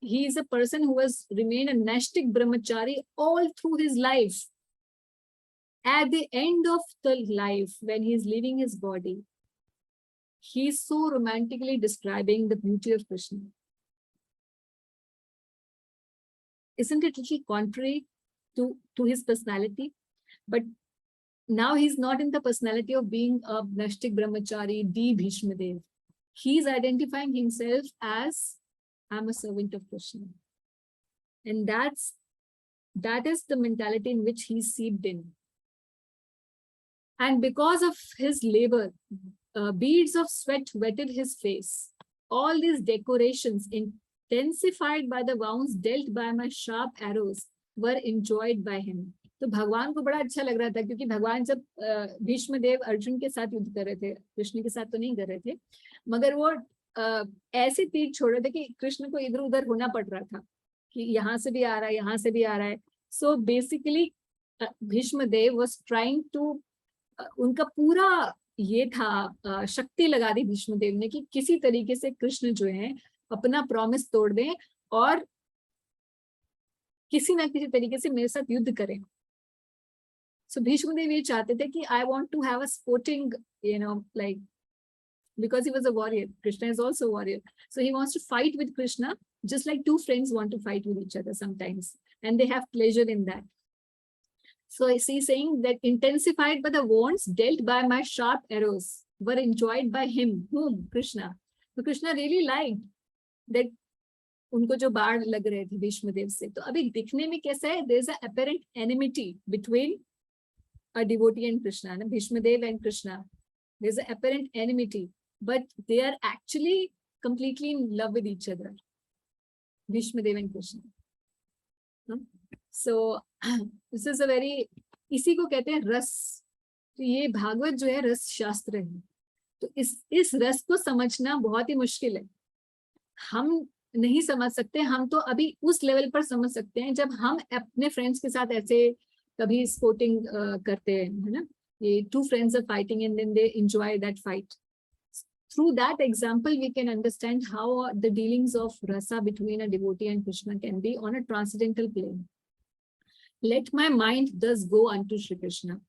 He is a person who has remained a Nashtik brahmachari all through his life. At the end of the life, when he is leaving his body, he is so romantically describing the beauty of Krishna. Isn't it a little contrary to his personality? But now he's not in the personality of being a Nashtik brahmachari, the Bhishma Dev. He's identifying himself as, I'm a servant of Krishna. And that is the mentality in which he's seeped in. And because of his labor, beads of sweat wetted his face. All these decorations, intensified by the wounds dealt by my sharp arrows, were enjoyed by him. तो भगवान को बड़ा अच्छा लग रहा था, क्योंकि भगवान जब भीष्म देव अर्जुन के साथ युद्ध कर रहे थे, कृष्ण के साथ तो नहीं कर रहे थे, मगर वो ऐसे तीर छोड़ रहे थे कि कृष्ण को इधर उधर होना पड़ रहा था कि यहाँ से भी आ रहा है, यहाँ से भी आ रहा है. So basically Bhishma Dev was trying to, उनका पूरा ये था, शक्ति लगा दी भीष्म देव ने कि किसी तरीके से कृष्ण जो है अपना प्रॉमिस तोड़ दें और किसी ना किसी तरीके से मेरे साथ युद्ध करें. सो भीष्म देव ये चाहते थे कि I want to have a sporting, like, because he was a warrior, Krishna is also a warrior, so he wants to fight with Krishna just like two friends want to fight with each other sometimes, and they have pleasure in that. So he's saying that intensified by the wounds dealt by my sharp arrows were enjoyed by him. Whom? Krishna. So Krishna really liked that उनको जो बाण लग रहे थे भीष्मदेव से. तो अभी दिखने में कैसा है? There is an apparent enmity between a devotee and Krishna, na? Bhishmadev and Krishna. There is an apparent enmity, but they are actually completely in love with each other. Bhishmadev and Krishna. So this is a very, इसी को कहते हैं रस. तो ये भागवत जो है रस शास्त्र है. तो इस रस को समझना बहुत ही मुश्किल है. हम नहीं समझ सकते. हम तो अभी उस लेवल पर समझ सकते हैं जब हम अपने फ्रेंड्स के साथ ऐसे कभी स्पोर्टिंग करते हैं, है ना. ये two friends are fighting and then they enjoy that fight. Through that example, we can understand how the dealings of rasa between a devotee and Krishna can be on a transcendental plane. Let my mind thus go unto Shri Krishna.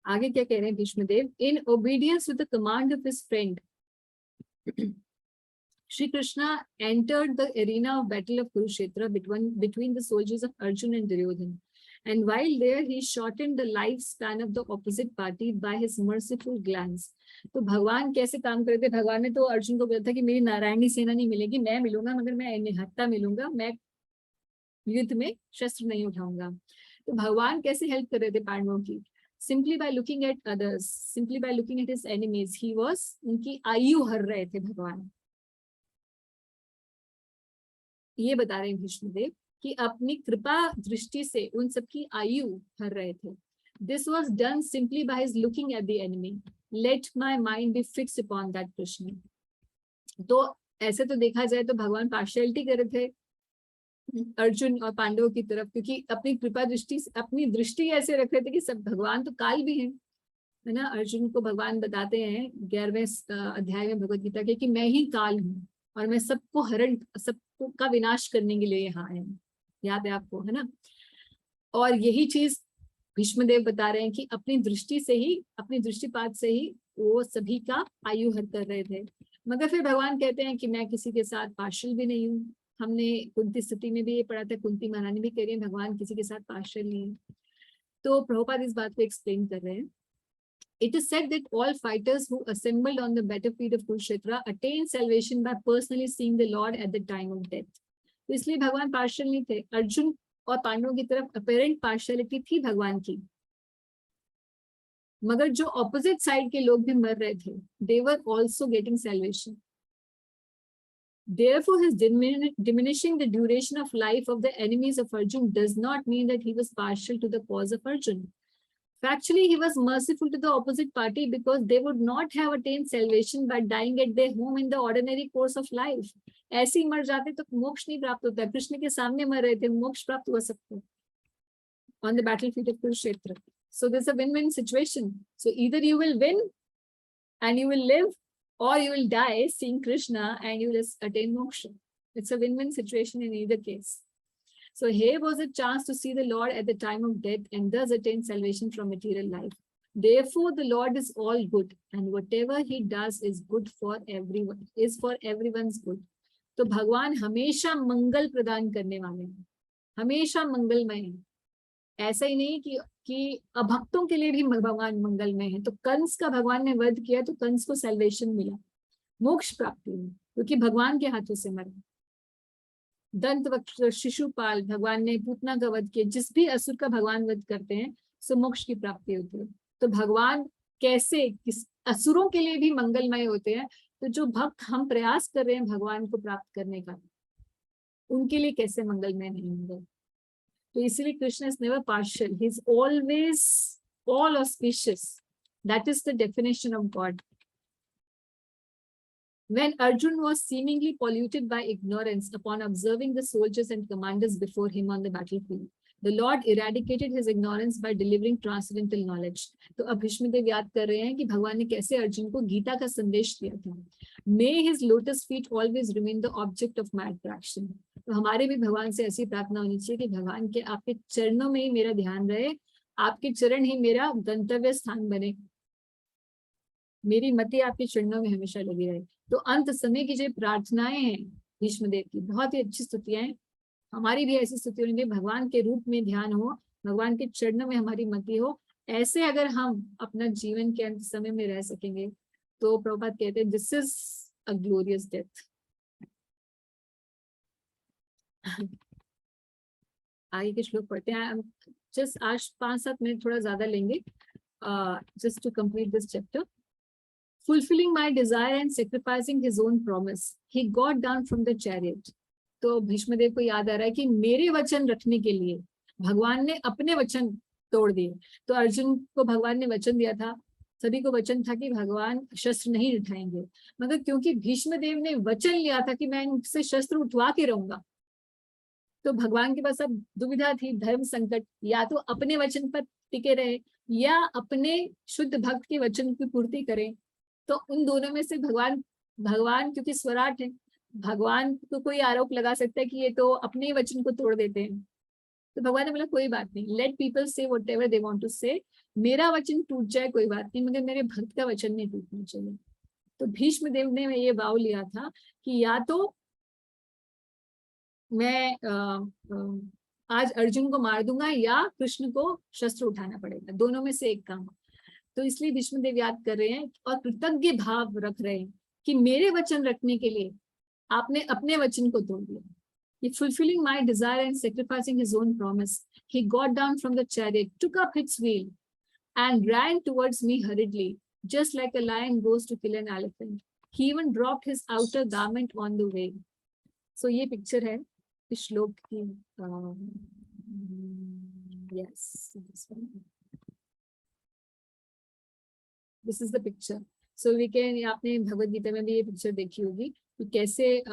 आगे क्या कह रहे हैं Bhishmadev, in obedience to the command of his friend Shri Krishna entered the arena of battle of Kurukshetra between the soldiers of Arjun and Duryodhan. And while there, he shortened the lifespan of the opposite party by his merciful glance. तो भगवान कैसे काम कर रहे थे? भगवान ने तो अर्जुन को बोला था कि मेरी नारायणी सेना नहीं मिलेगी, मैं मिलूंगा मगर मैं निहत्था मिलूंगा, मैं युद्ध में शस्त्र नहीं उठाऊंगा। तो भगवान कैसे हेल्प कर रहे थे पांडवों की? Simply by looking at others, simply by looking at his enemies, he was, उनकी आयु हर रहे थे भगवान। ये बता रहे हैं भीष्मदेव कि अपनी कृपा दृष्टि से उन सबकी आयु हर रहे थे। This was done simply by his looking at the enemy. Let my mind be fixed upon that Krishna. तो ऐसे तो देखा जाए तो भगवान पार्शियलिटी कर रहे थे अर्जुन और पांडवों की तरफ, क्योंकि अपनी कृपा दृष्टि, अपनी दृष्टि ऐसे रख रहे थे कि सब भगवान तो काल भी हैं, है ना। अर्जुन को भगवान बताते हैं 11वें अध्याय में भगवद गीता के कि मैं ही काल हूँ और मैं सबको हरण, सबको का विनाश करने के लिए यहाँ आया हूँ, याद है आपको, है ना। और यही चीज भीष्मदेव बता रहे हैं कि अपनी दृष्टि से ही, अपनी दृष्टिपात से ही वो सभी का आयु हर कर रहे थे। मगर फिर भगवान कहते हैं कि मैं किसी के साथ पार्शियल भी नहीं हूँ। हमने कुंती स्थिति में भी ये पढ़ा था, कुंती महारानी भी कह रही है भगवान किसी के साथ पार्शियल नहीं है। तो प्रभुपाद इस बात को एक्सप्लेन कर रहे हैं। It is said that all fighters who assembled on the battlefield of Kurukshetra attained salvation by personally seeing the Lord at the time of death. तो इसलिए भगवान पार्शियल नहीं थे। अर्जुन और पांडवों की तरफ अपेरेंट पार्शियलिटी थी भगवान की, मगर जो ऑपोजिट साइड के लोग भी मर रहे थे, they were also getting salvation. Therefore, his diminishing the duration of life of the enemies of Arjun does not mean that he was partial to the cause of Arjun. Factually, he was merciful to the opposite party because they would not have attained salvation by dying at their home in the ordinary course of life. ऐसे ही मर जाते तो मोक्ष नहीं प्राप्त होता। कृष्ण के सामने मर रहे थे, मोक्ष प्राप्त हो सकता on the battlefield of Kurukshetra. So there's a win-win situation. So either you will win and you will live, or you will die seeing Krishna and you will attain moksha. It's a win-win situation in either case. So here was a chance to see the Lord at the time of death and thus attain salvation from material life. Therefore, the Lord is all good, and whatever he does is good for everyone, is for everyone's good. तो भगवान हमेशा मंगल प्रदान करने वाले हैं, हमेशा मंगलमय हैं। ऐसा ही नहीं कि अभक्तों के लिए भी भगवान मंगलमय है। तो कंस का भगवान ने वध किया तो कंस को सैल्वेशन मिला, मोक्ष प्राप्ति हुई, क्योंकि भगवान के हाथों से मरा। दंत वक्र शिशुपाल, भगवान ने पूतना का वध किया। जिस भी असुर का भगवान वध करते हैं सो मोक्ष की प्राप्ति होती है। तो भगवान कैसे किस असुरों के लिए भी मंगलमय होते हैं, तो जो भक्त हम प्रयास कर रहे हैं भगवान को प्राप्त करने का, उनके लिए कैसे मंगलमय नहीं होंगे। तो इसीलिए Krishna is never partial, he is always all auspicious. That is the definition of God. When Arjun was seemingly polluted by ignorance upon observing the soldiers and commanders before him on the battlefield, the Lord eradicated his ignorance by delivering transcendental knowledge. तो अब भीष्मदेव याद कर रहे हैं कि भगवान ने कैसे अर्जुन को गीता का संदेश दिया था। May his lotus feet always remain the object of my attraction. तो हमारे भी भगवान से ऐसी प्रार्थना होनी चाहिए कि भगवान के आपके चरणों में ही मेरा ध्यान रहे, आपके चरण ही मेरा गंतव्य स्थान बने, मेरी मति आपके चरणों में हमेशा लगी रहे। तो अंत समय की जो प्रार्थनाएं हैं भीष्मदेव की, बहुत ही अच्छी स्तुतियां हैं। हमारी भी ऐसी स्तुति होनी चाहिए, भगवान के रूप में ध्यान हो, भगवान के चरणों में हमारी मति हो। ऐसे अगर हम अपना जीवन के अंत समय में रह सकेंगे तो प्रभुपाद कहते हैं this is a glorious death. आगे के श्लोक पढ़ते हैं। जस्ट आज 5-7 मिनट थोड़ा ज्यादा लेंगे just to complete this chapter. Fulfilling my desire and sacrificing his own promise, he got down from the chariot. तो भीष्मदेव को याद आ रहा है कि मेरे वचन रखने के लिए भगवान ने अपने वचन तोड़ दिए। तो अर्जुन को भगवान ने वचन दिया था, सभी को वचन था कि भगवान शस्त्र नहीं उठाएंगे, मगर क्योंकि भीष्मदेव ने वचन लिया था कि मैं उनसे शस्त्र उठवा के रहूंगा, तो भगवान के पास अब दुविधा थी, धर्म संकट, या तो अपने वचन पर टिके रहे या अपने शुद्ध भक्त के वचन की पूर्ति करें। तो उन दोनों में से भगवान क्योंकि स्वराट है, भगवान को कोई आरोप लगा सकता है कि ये तो अपने ही वचन को तोड़ देते हैं, तो भगवान ने बोला कोई बात नहीं, let people say whatever they want to say, मेरा वचन टूट जाए कोई बात नहीं, मगर मेरे भक्त का वचन नहीं टूटना चाहिए। तो भीष्म देव ने ये भाव लिया था कि या तो मैं आज अर्जुन को मार दूंगा या कृष्ण को शस्त्र उठाना पड़ेगा, दोनों में से एक काम। तो इसलिए भीष्म देव याद कर रहे हैं और कृतज्ञ भाव रख रहे हैं कि मेरे वचन रखने के लिए आपने अपने वचन को तोड़ दिया। He fulfilling my desire and sacrificing his own promise, he got down from the chariot, took up its wheel, and ran towards me hurriedly, just like a lion goes to kill an elephant. He even dropped his outer garment on the way. So ये picture है इस श्लोक की। Yes, this is the picture. So we can, आपने भगवद गीता में भी ये picture देखी होगी कि कैसे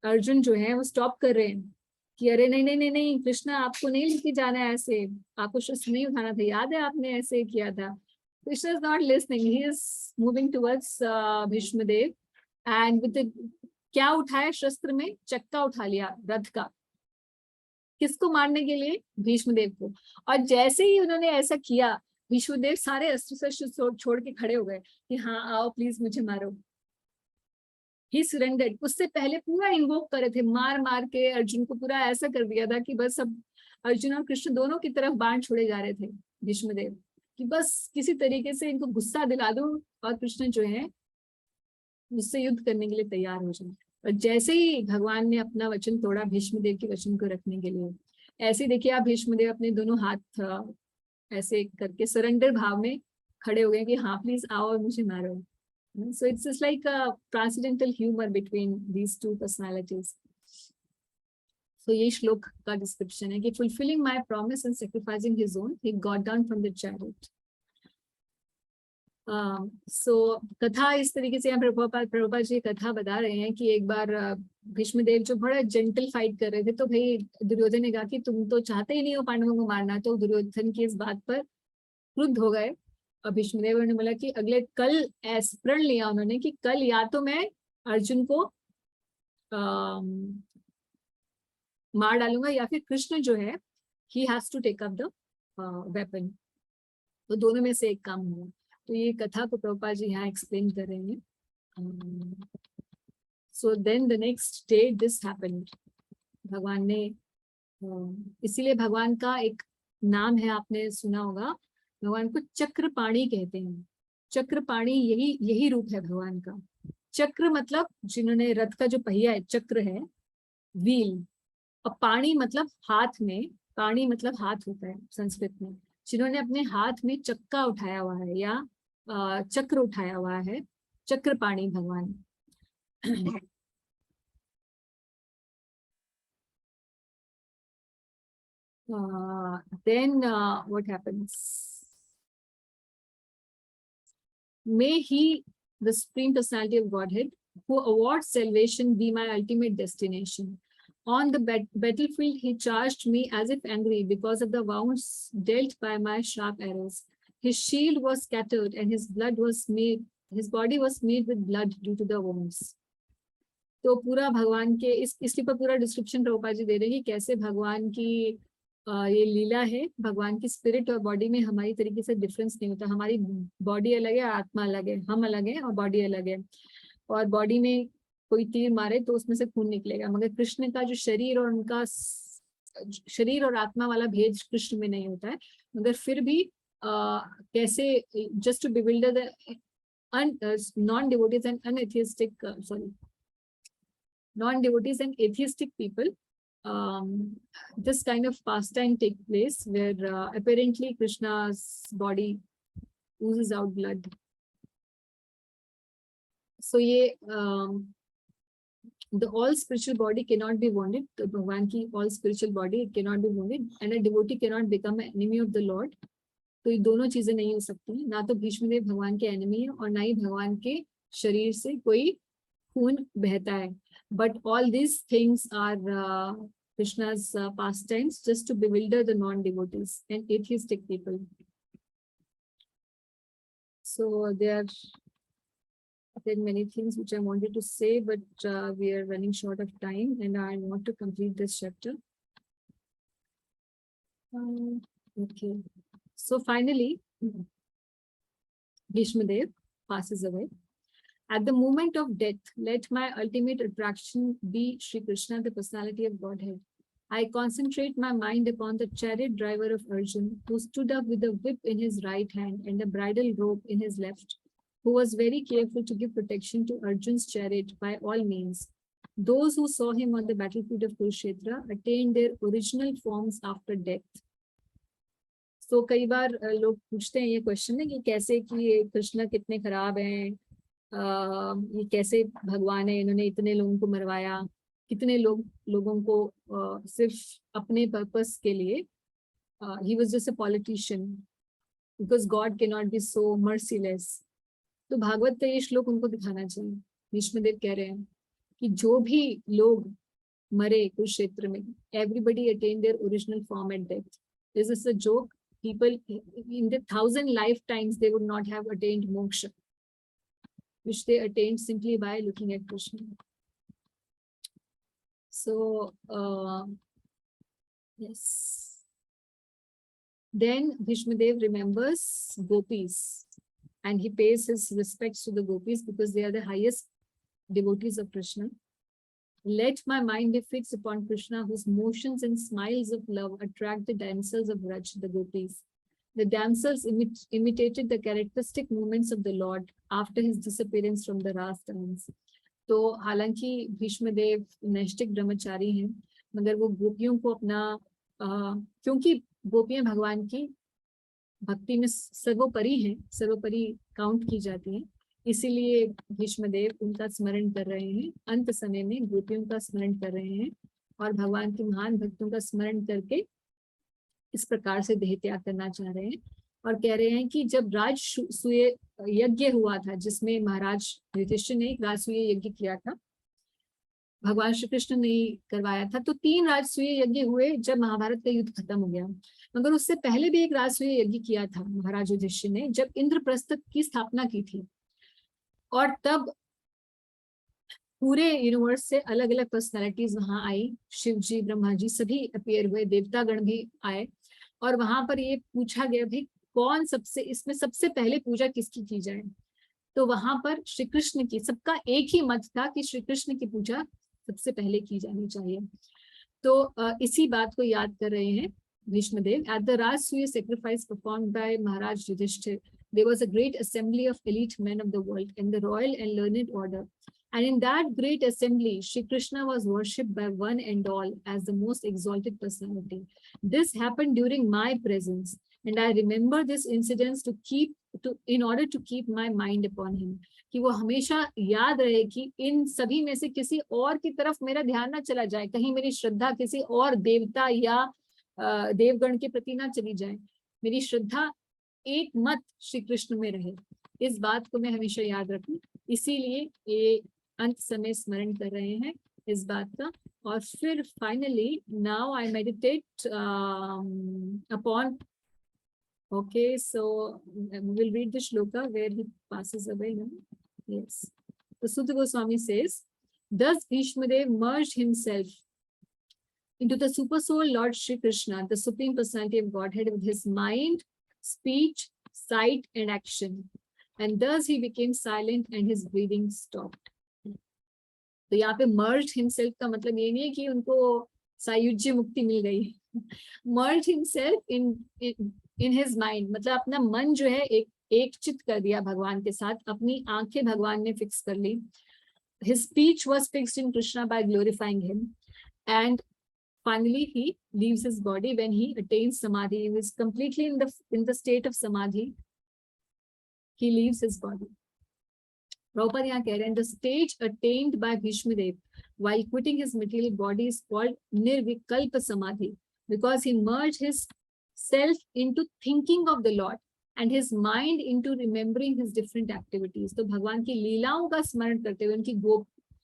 अर्जुन जो है वो स्टॉप कर रहे हैं कि अरे नहीं नहीं नहीं नहीं कृष्णा, आपको नहीं लेके जाना है ऐसे, आपको शस्त्र नहीं उठाना था, याद है आपने ऐसे किया था। Krishna is not listening, he is moving towards Bhishmadev and with क्या उठाया शस्त्र में, चक्का उठा लिया रथ का, किसको मारने के लिए, भीष्मदेव को। और जैसे ही उन्होंने ऐसा किया, भीष्मदेव सारे अस्त्र शस्त्र छोड़ के खड़े हो गए कि हाँ आओ प्लीज मुझे मारो। He surrendered. उससे पहले पूरा इन्वोक करे थे, मार मार के अर्जुन को पूरा ऐसा कर दिया था कि बस अब अर्जुन और कृष्ण दोनों की तरफ बाण छोड़े जा रहे थे भीष्मदेव, कि बस किसी तरीके से इनको गुस्सा दिला दो और कृष्ण जो है मुझसे युद्ध करने के लिए तैयार हो जाए। और जैसे ही भगवान ने अपना वचन तोड़ा भीष्मदेव के वचन को रखने के लिए, ऐसे देखिए आप भीष्मदेव अपने दोनों हाथ ऐसे करके सरेंडर भाव में खड़े हो गए कि हाँ प्लीज आओ और मुझे मारो। So it's just like a transcendental humor between these two personalities. So ये श्लोक का डिस्क्रिप्शन है कि fulfilling my promise and sacrificing his own, he got down from the chariot. So कथा इस तरीके से यहाँ प्रभुपाद जी कथा बता रहे हैं कि एक बार भीष्मदेव जो बड़ा जेंटल फाइट कर रहे थे, तो भाई दुर्योधन ने कहा कि तुम तो चाहते ही नहीं हो पांडवों को मारना, तो दुर्योधन की इस बात पर क्रुद्ध हो गए। और भीष्मदेव ने बोला कि अगले कल ऐसा प्रण लिया उन्होंने कि कल या तो मैं अर्जुन को मार डालूंगा या फिर कृष्ण जो है he has to take up the weapon, तो दोनों में से एक काम हुआ। तो ये कथा को प्रभुपाद जी यहाँ एक्सप्लेन कर रहे हैं। So then the next day this happened. भगवान ने इसीलिए भगवान का एक नाम है, आपने सुना होगा, भगवान को चक्रपाणी कहते हैं। चक्रपाणी यही रूप है भगवान का। चक्र मतलब जिन्होंने रथ का जो पहिया है, चक्र है, व्हील, और पाणी मतलब हाथ में, पाणी मतलब हाथ होता है संस्कृत में, जिन्होंने अपने हाथ में चक्का उठाया हुआ है या चक्र उठाया हुआ है, चक्रपाणी भगवान। Then what happens? May he, the Supreme Personality of Godhead, who awards salvation, be my ultimate destination. On the battlefield, he charged me as if angry because of the wounds dealt by my sharp arrows. His shield was scattered and his body was made with blood due to the wounds. तो पूरा भगवान के इसके पर पूरा description Prabhupada ji दे रहे हैं कि कैसे भगवान की ये लीला है। भगवान की स्पिरिट और बॉडी में हमारी तरीके से डिफरेंस नहीं होता, हमारी बॉडी अलग है, आत्मा अलग है, हम अलग है और बॉडी अलग है। और बॉडी में कोई तीर मारे तो उसमें से खून निकलेगा, मगर कृष्ण का जो शरीर और उनका शरीर और आत्मा वाला भेद कृष्ण में नहीं होता है। मगर फिर भी कैसे just to bewilder the non devotees एंड अनएथियस्टिक non-devotees and atheistic people, this kind of pastime take place where apparently Krishna's body oozes out blood. So the all spiritual body cannot be wounded. The Bhagwan ki all spiritual body cannot be wounded, and a devotee cannot become an enemy of the Lord. तो ये दोनों चीजें नहीं हो सकती, ना तो भीष्मदेव भगवान के एनिमी है और ना ही भगवान के शरीर से कोई खून बहता है। But all these things are Krishna's pastimes just to bewilder the non-devotees and atheistic people. So there are many things which I wanted to say, but we are running short of time and I want to complete this chapter. Okay. So finally, Bhishmadev passes away. At the moment of death, let my ultimate attraction be Sri Krishna, the personality of Godhead. I concentrate my mind upon the chariot driver of Arjun, who stood up with a whip in his right hand and a bridle rope in his left, who was very careful to give protection to Arjun's chariot by all means. Those who saw him on the battlefield of Kurukshetra attained their original forms after death. So कई बार लोग पूछते हैं ये question है कि कैसे कि ये कृष्ण कितने खराब हैं, ये कैसे भगवान है, इन्होंने इतने लोगों को मरवाया, कितने लोगों को सिर्फ अपने पर्पस के लिए, he was just a politician because God cannot be so merciless. तो भागवत का ये श्लोक उनको दिखाना चाहिए. भीष्मदेव कह रहे हैं कि जो भी लोग मरे कुरुक्षेत्र में, everybody attained their original form at death. This is a joke. People in the 1,000 lifetimes they would not have attained moksha, which they attained simply by looking at Krishna. So yes. Then Bhishmadev remembers gopis and he pays his respects to the gopis because they are the highest devotees of Krishna. Let my mind be fixed upon Krishna, whose motions and smiles of love attract the damsels of Raj, the gopis. The damsels imitated the characteristic movements of the Lord after his disappearance from the Ras dance. तो हालांकि भीष्मदेव नैष्ठिक ब्रह्मचारी हैं, मगर वो गोपियों को अपना क्योंकि गोपियां भगवान की भक्ति में सर्वोपरि हैं, सर्वोपरि काउंट की जाती हैं, इसीलिए भीष्मदेव उनका स्मरण कर रहे हैं, अंत समय में गोपियों का स्मरण कर रहे हैं और भगवान के महान भक्तों का स्मरण करके इस प्रकार से देह त्याग करना चाह रहे हैं और कह रहे हैं कि जब राजसूय यज्ञ हुआ था, जिसमें महाराज युधिष्ठिर ने एक राजसूय यज्ञ किया था, भगवान श्री कृष्ण ने करवाया था, तो 3 राजसूय यज्ञ हुए जब महाभारत का युद्ध खत्म हो गया, मगर उससे पहले भी एक राजसूय यज्ञ किया था महाराज युधिष्ठिर ने, जब इंद्रप्रस्थ की स्थापना की थी, और तब पूरे यूनिवर्स से अलग अलग पर्सनैलिटीज वहां आई, शिव जी, ब्रह्मा जी सभी अपीयर हुए, देवतागण भी आए और वहां पर ये पूछा गया भाई कौन सबसे, इसमें सबसे पहले पूजा किसकी की जाए, तो वहां पर श्री कृष्ण की, सबका एक ही मत था कि श्री कृष्ण की पूजा सबसे पहले की जानी चाहिए. तो इसी बात को याद कर रहे हैं Bhishmadev. At the Rajasuya sacrifice performed by Maharaj Yudhishthir, there was a great assembly of elite men of the world in the royal and learned order. And in that great assembly, Shri Krishna was worshipped by one and all as the most exalted personality. This happened during my presence, and I remember this incident in order to keep my mind upon him. कि वो हमेशा याद रहे कि इन सभी में से किसी और की तरफ मेरा ध्यान ना चला जाए, कहीं मेरी श्रद्धा किसी और देवता या देवगण के प्रति ना चली जाए, मेरी श्रद्धा एक मत श्री कृष्ण में रहे, इस बात को मैं हमेशा याद रखूं. इसीलिए ये अंत समय स्मरण कर रहे हैं इस बात का. और फिर finally now I meditate upon, okay, so we will read the shloka where he passes away now. Yes. So Sutta Goswami says, thus Bhishmadev merged himself into the super soul Lord Shri Krishna, the supreme personality of Godhead, with his mind, speech, sight and action, and thus he became silent and his breathing stopped. तो यहाँ पे merged himself का मतलब ये नहीं है कि उनको सायुज्य मुक्ति मिल गई. merged himself in his mind, मतलब अपना मन जो है एक चित कर दिया भगवान के साथ, अपनी आंखें भगवान ने फिक्स कर ली. His speech was fixed in Krishna by glorifying him, and finally he leaves his body when he attains samadhi. He is completely in the state of samadhi. He leaves his body. Prabhupada यहाँ कह रहे हैं, the stage attained by Bhishmadev while quitting his material body is called nirvikalpa samadhi, because he merged his self into thinking of the Lord and his mind into remembering his different activities. तो भगवान की लीलाओं का स्मरण करते हुए, उनकी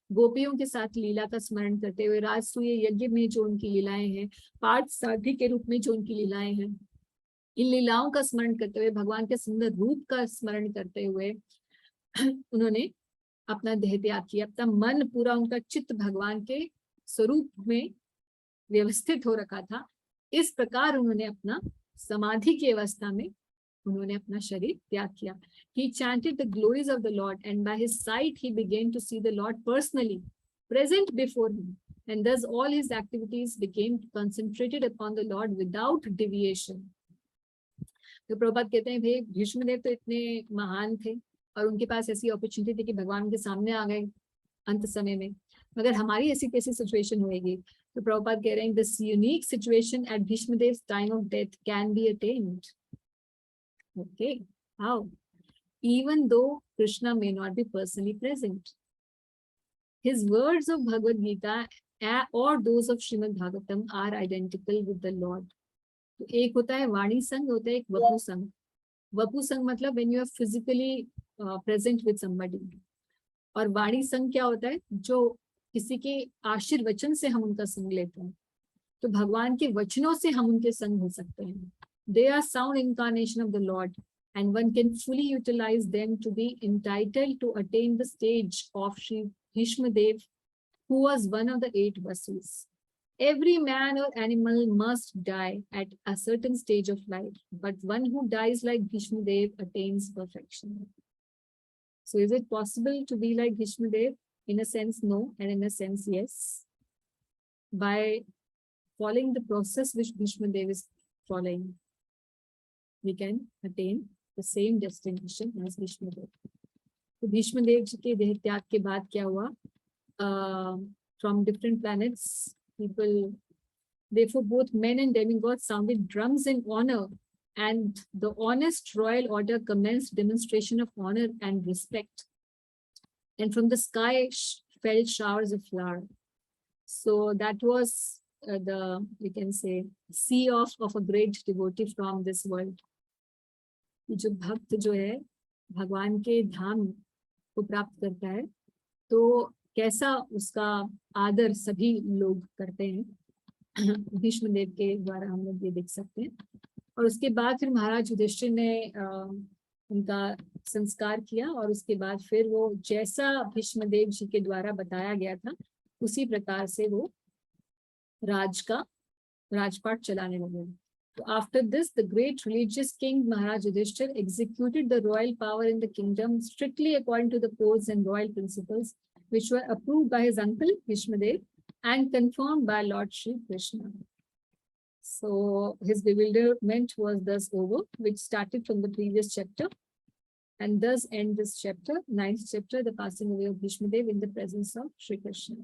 गोपियों के साथ लीला का स्मरण करते हुए, राजसूय यज्ञ में जो उनकी लीलाएं हैं, पार्थ सारथी के रूप में जो उनकी लीलाएं हैं, इन लीलाओं का स्मरण करते हुए, भगवान के सुंदर रूप का स्मरण करते हुए उन्होंने अपना देह त्याग किया. अपना मन पूरा, उनका चित्त भगवान के स्वरूप में व्यवस्थित हो रखा था, इस प्रकार उन्होंने अपना समाधि की अवस्था में उन्होंने अपना शरीर त्याग किया. He chanted the glories of the Lord, and by his sight he began to see the Lord personally present before him, and thus all his activities became concentrated upon the Lord without deviation. तो प्रभुपाद कहते हैं भाई भीष्मदेव तो इतने महान थे और उनके पास ऐसी अपॉर्चुनिटी थी कि भगवान उनके सामने आ गए अंत समय में, मगर हमारी ऐसी कैसी सिचुएशन होएगी. तो प्रभुपाद कह रहे हैं this unique situation at Bhishmadev's time of death can be attained. Okay, how? Even though Krishna may not be personally present, his words of Bhagavad Gita or those of Srimad Bhagavatam are identical with the Lord. तो एक होता है वाणी संग, होता है एक वपु संग. वपु संग मतलब when you are physically present with somebody, और वाणी संग क्या होता है, जो किसी के आशीर्वचन से हम उनका संग लेते हैं. तो भगवान के वचनों से हम उनके संग हो सकते हैं. They are sound incarnation of the Lord, and one can fully utilize them to be entitled to attain the stage of Sri Bhishmadev, who was one of the 8 Vasus. Every man or animal must die at a certain stage of life, but one who dies like Bhishmadev attains perfection. So is it possible to be like Bhishmadev? In a sense, no, and in a sense, yes. By following the process which Bhishmadev is following, we can attain the same destination as Bhishmadev. तो भीष्मदेव जी के देह त्याग के बाद क्या हुआ? From different planets, people, therefore both men and demigods sounded drums in honor, and the honest royal order commenced demonstration of honor and respect. And from the sky fell showers of flowers. So that was the, we can say, see off of a great devotee from this world. जो भक्त जो है भगवान के धाम को प्राप्त करता है, तो कैसा उसका आदर सभी लोग करते हैं, भीष्मदेव के द्वारा हम लोग ये देख सकते हैं. और उसके बाद फिर महाराज युधिष्ठिर ने उनका संस्कार किया, और उसके बाद फिर वो जैसा भीष्मदेव जी के द्वारा बताया गया था उसी प्रकार से वो राजपाट चलाने लगे. So after this, the great religious king Maharaj Yudhishthir executed the royal power in the kingdom strictly according to the codes and royal principles, which were approved by his uncle Bhishmadev and confirmed by Lord Shri Krishna. So his bewilderment was thus over, which started from the previous chapter, and thus end this chapter, 9th chapter, the passing away of Bhishmadev in the presence of Shri Krishna.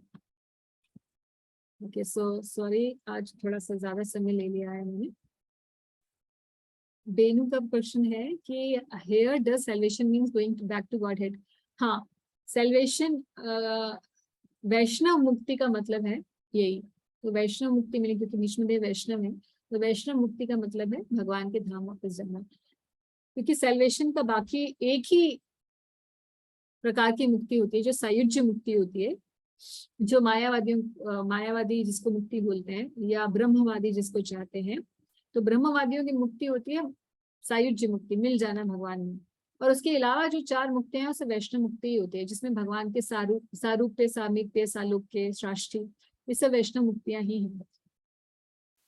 Okay, so sorry, आज थोड़ा सा ज़्यादा समय ले लिया है मैंने. Bennu का क्वेश्चन है कि here does salvation means going back to Godhead. हाँ, salvation वैष्णव मुक्ति का मतलब है यही. तो वैष्णव मुक्ति मिली क्योंकि भीष्मदेव वैष्णव है, तो वैष्णव मुक्ति का मतलब है भगवान के धाम वापस जाना. क्योंकि salvation का बाकी एक ही प्रकार की मुक्ति होती है जो सायुज्य मुक्ति होती है, जो मायावादी जिसको मुक्ति बोलते हैं या ब्रह्मवादी जिसको चाहते हैं. तो ब्रह्मवादियों की मुक्ति होती है सायुज्य मुक्ति, मिल जाना भगवान में. और उसके अलावा जो 4 मुक्ति हैं उसे वैष्णव मुक्ति ही होती है, जिसमें भगवान के सारूप्य, सामीप्य, सालोक्य, साष्टी, ये सब वैष्णव मुक्तियां ही हैं.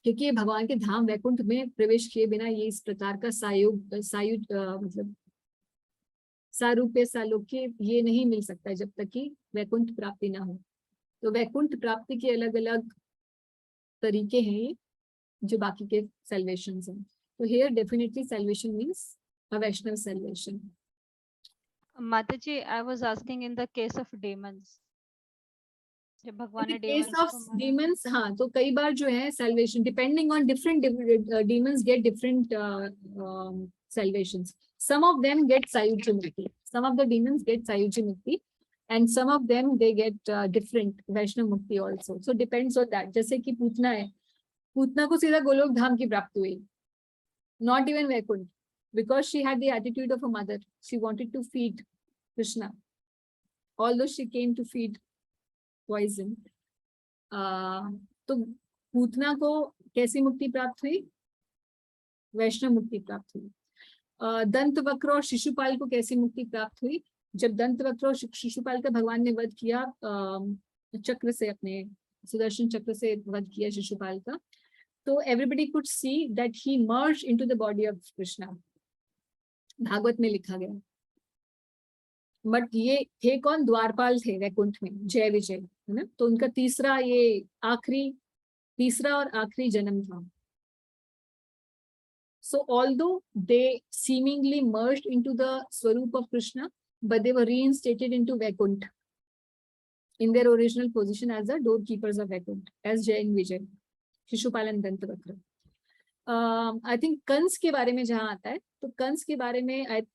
क्योंकि ये भगवान के धाम वैकुंठ में प्रवेश किए बिना ये इस प्रकार का मतलब सारूप्य, सालोक्य ये नहीं मिल सकता जब तक कि वैकुंठ प्राप्ति ना हो. तो वैकुंठ प्राप्ति के अलग अलग तरीके हैं जो बाकी के salvations हैं. तो here definitely salvation means a Vaishnava salvation. Mataji, I was asking in the case of demons. जब भगवान ने case of demons, हाँ, तो कई बार जो है salvation depending on different demons get different salvations. Some of them get sayujya mukti. Some of the demons get sayujya mukti, and some of them they get different Vaishnava mukti also. So depends on that. जैसे कि पूतना है, पूतना को सीधा गोलोक धाम की प्राप्ति हुई, not even Vaikuntha, because she had the attitude of a mother. She wanted to feed Krishna, although she came to feed poison. तो पूतना को कैसी मुक्ति प्राप्त हुई? वैष्णव मुक्ति प्राप्त हुई. दंतवक्र और शिशुपाल को कैसी मुक्ति प्राप्त हुई? जब दंतवक्र और शिशुपाल का भगवान ने वध किया चक्र से, अपने सुदर्शन चक्र से वध किया शिशुपाल का, So everybody could see that he merged into the body of Krishna. Bhagavat में लिखा गया. बट ये थे कौन? द्वारपाल थे वैकुंठ में, जय विजय, है ना. तो उनका तीसरा और आखिरी जन्म था. So although they seemingly merged into the Swarup of Krishna, but they were reinstated into Vaikunt in their original position as the doorkeepers of Vaikunt, as Jay and Vijay, Shishupal and Dantavakra. I think Kans के बारे में जहाँ आता है, तो कंस के बारे में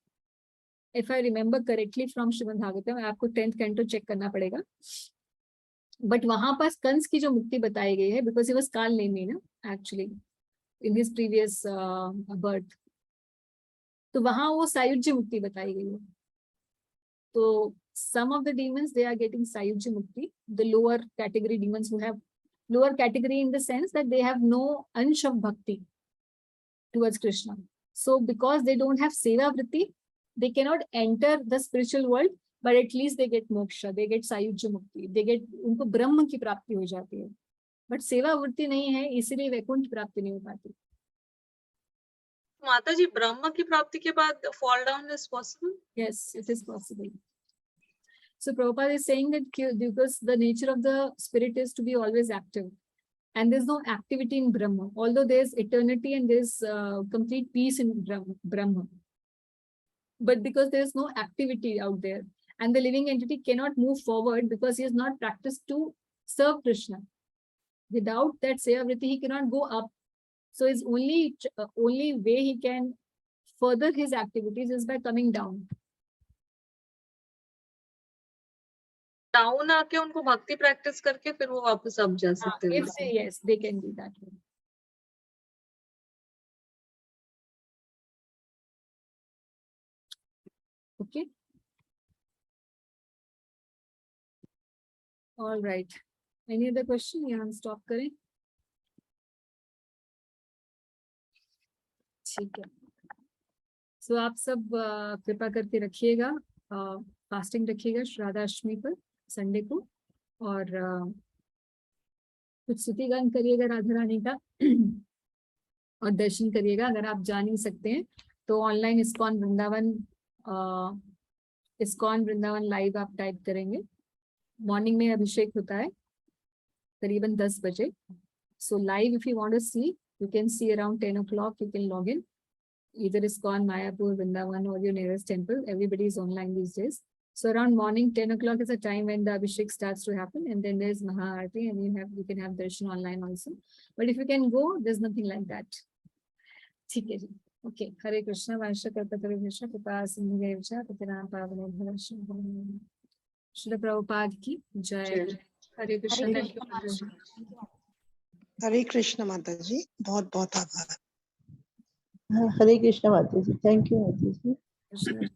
if I remember correctly from Srimad Bhagavatam, आपको 10th canto चेक करना पड़ेगा. But वहां पास कंस की जो मुक्ति बताई गई है, because he was काल नेमी ना actually in his previous birth, तो वहां वो सायुज्य मुक्ति बताई गई है. तो some of the demons, they are getting सायुज्य मुक्ति, the lower category demons who have lower category in the sense that they have no ansh of bhakti towards Krishna. So because they don't have seva vritti, they cannot enter the spiritual world, but at least they get moksha, they get सायुज्य मुक्ति, they get, उनको ब्रह्म की प्राप्ति हो जाती है. But सेवा वृत्ति नहीं है, इसलिए वैकुंठ प्राप्ति नहीं हो पाती. माता जी, ब्रह्म की प्राप्ति के बाद fall down is possible? Yes, it is possible. So Prabhupada is saying that because the nature of the spirit is to be always active, and there's no activity in Brahma, although there's eternity and there's complete peace in Brahma. But because there's no activity out there, and the living entity cannot move forward because he has not practiced to serve Krishna. Without that seva vritti, he cannot go up. So his only way he can further his activities is by coming down. Down आके उनको भक्ति practice करके फिर वो वापस up जा सकते हैं. If they, yes, they can do that. Okay. All right. Any other question? यहाँ हम stop करें. ठीक है. So आप सब कृपा करके रखिएगा, फास्टिंग रखिएगा श्राद्ध अष्टमी पर संडे को, और कुछ स्तुति गान करिएगा राधा रानी का और दर्शन करिएगा. अगर आप जा नहीं सकते हैं तो ऑनलाइन इस्कॉन वृंदावन लाइव आप टाइप करेंगे. मॉर्निंग में अभिषेक होता है करीबन 10 बजे. So live if you want to see, you can see around 10 o'clock, you can log in. Either ISKCON, Mayapur, Vrindavan, or your nearest temple. Everybody is online these days. So around morning, 10 o'clock is a time when the Abhishek starts to happen, and then there's Maha-Aarti, and you can have darshan online also. But if you can go, there's nothing like that. Okay. Hare Krishna, Vaisha Kalpataru Krishna, Kripa Sindhu Devcha, Patiram Pavane Bharasham. Srila Prabhupada ki Jai. Hare Krishna. Thank you. हरे कृष्ण माता जी, बहुत बहुत आभार. हरे कृष्ण माता जी, thank you माता जी.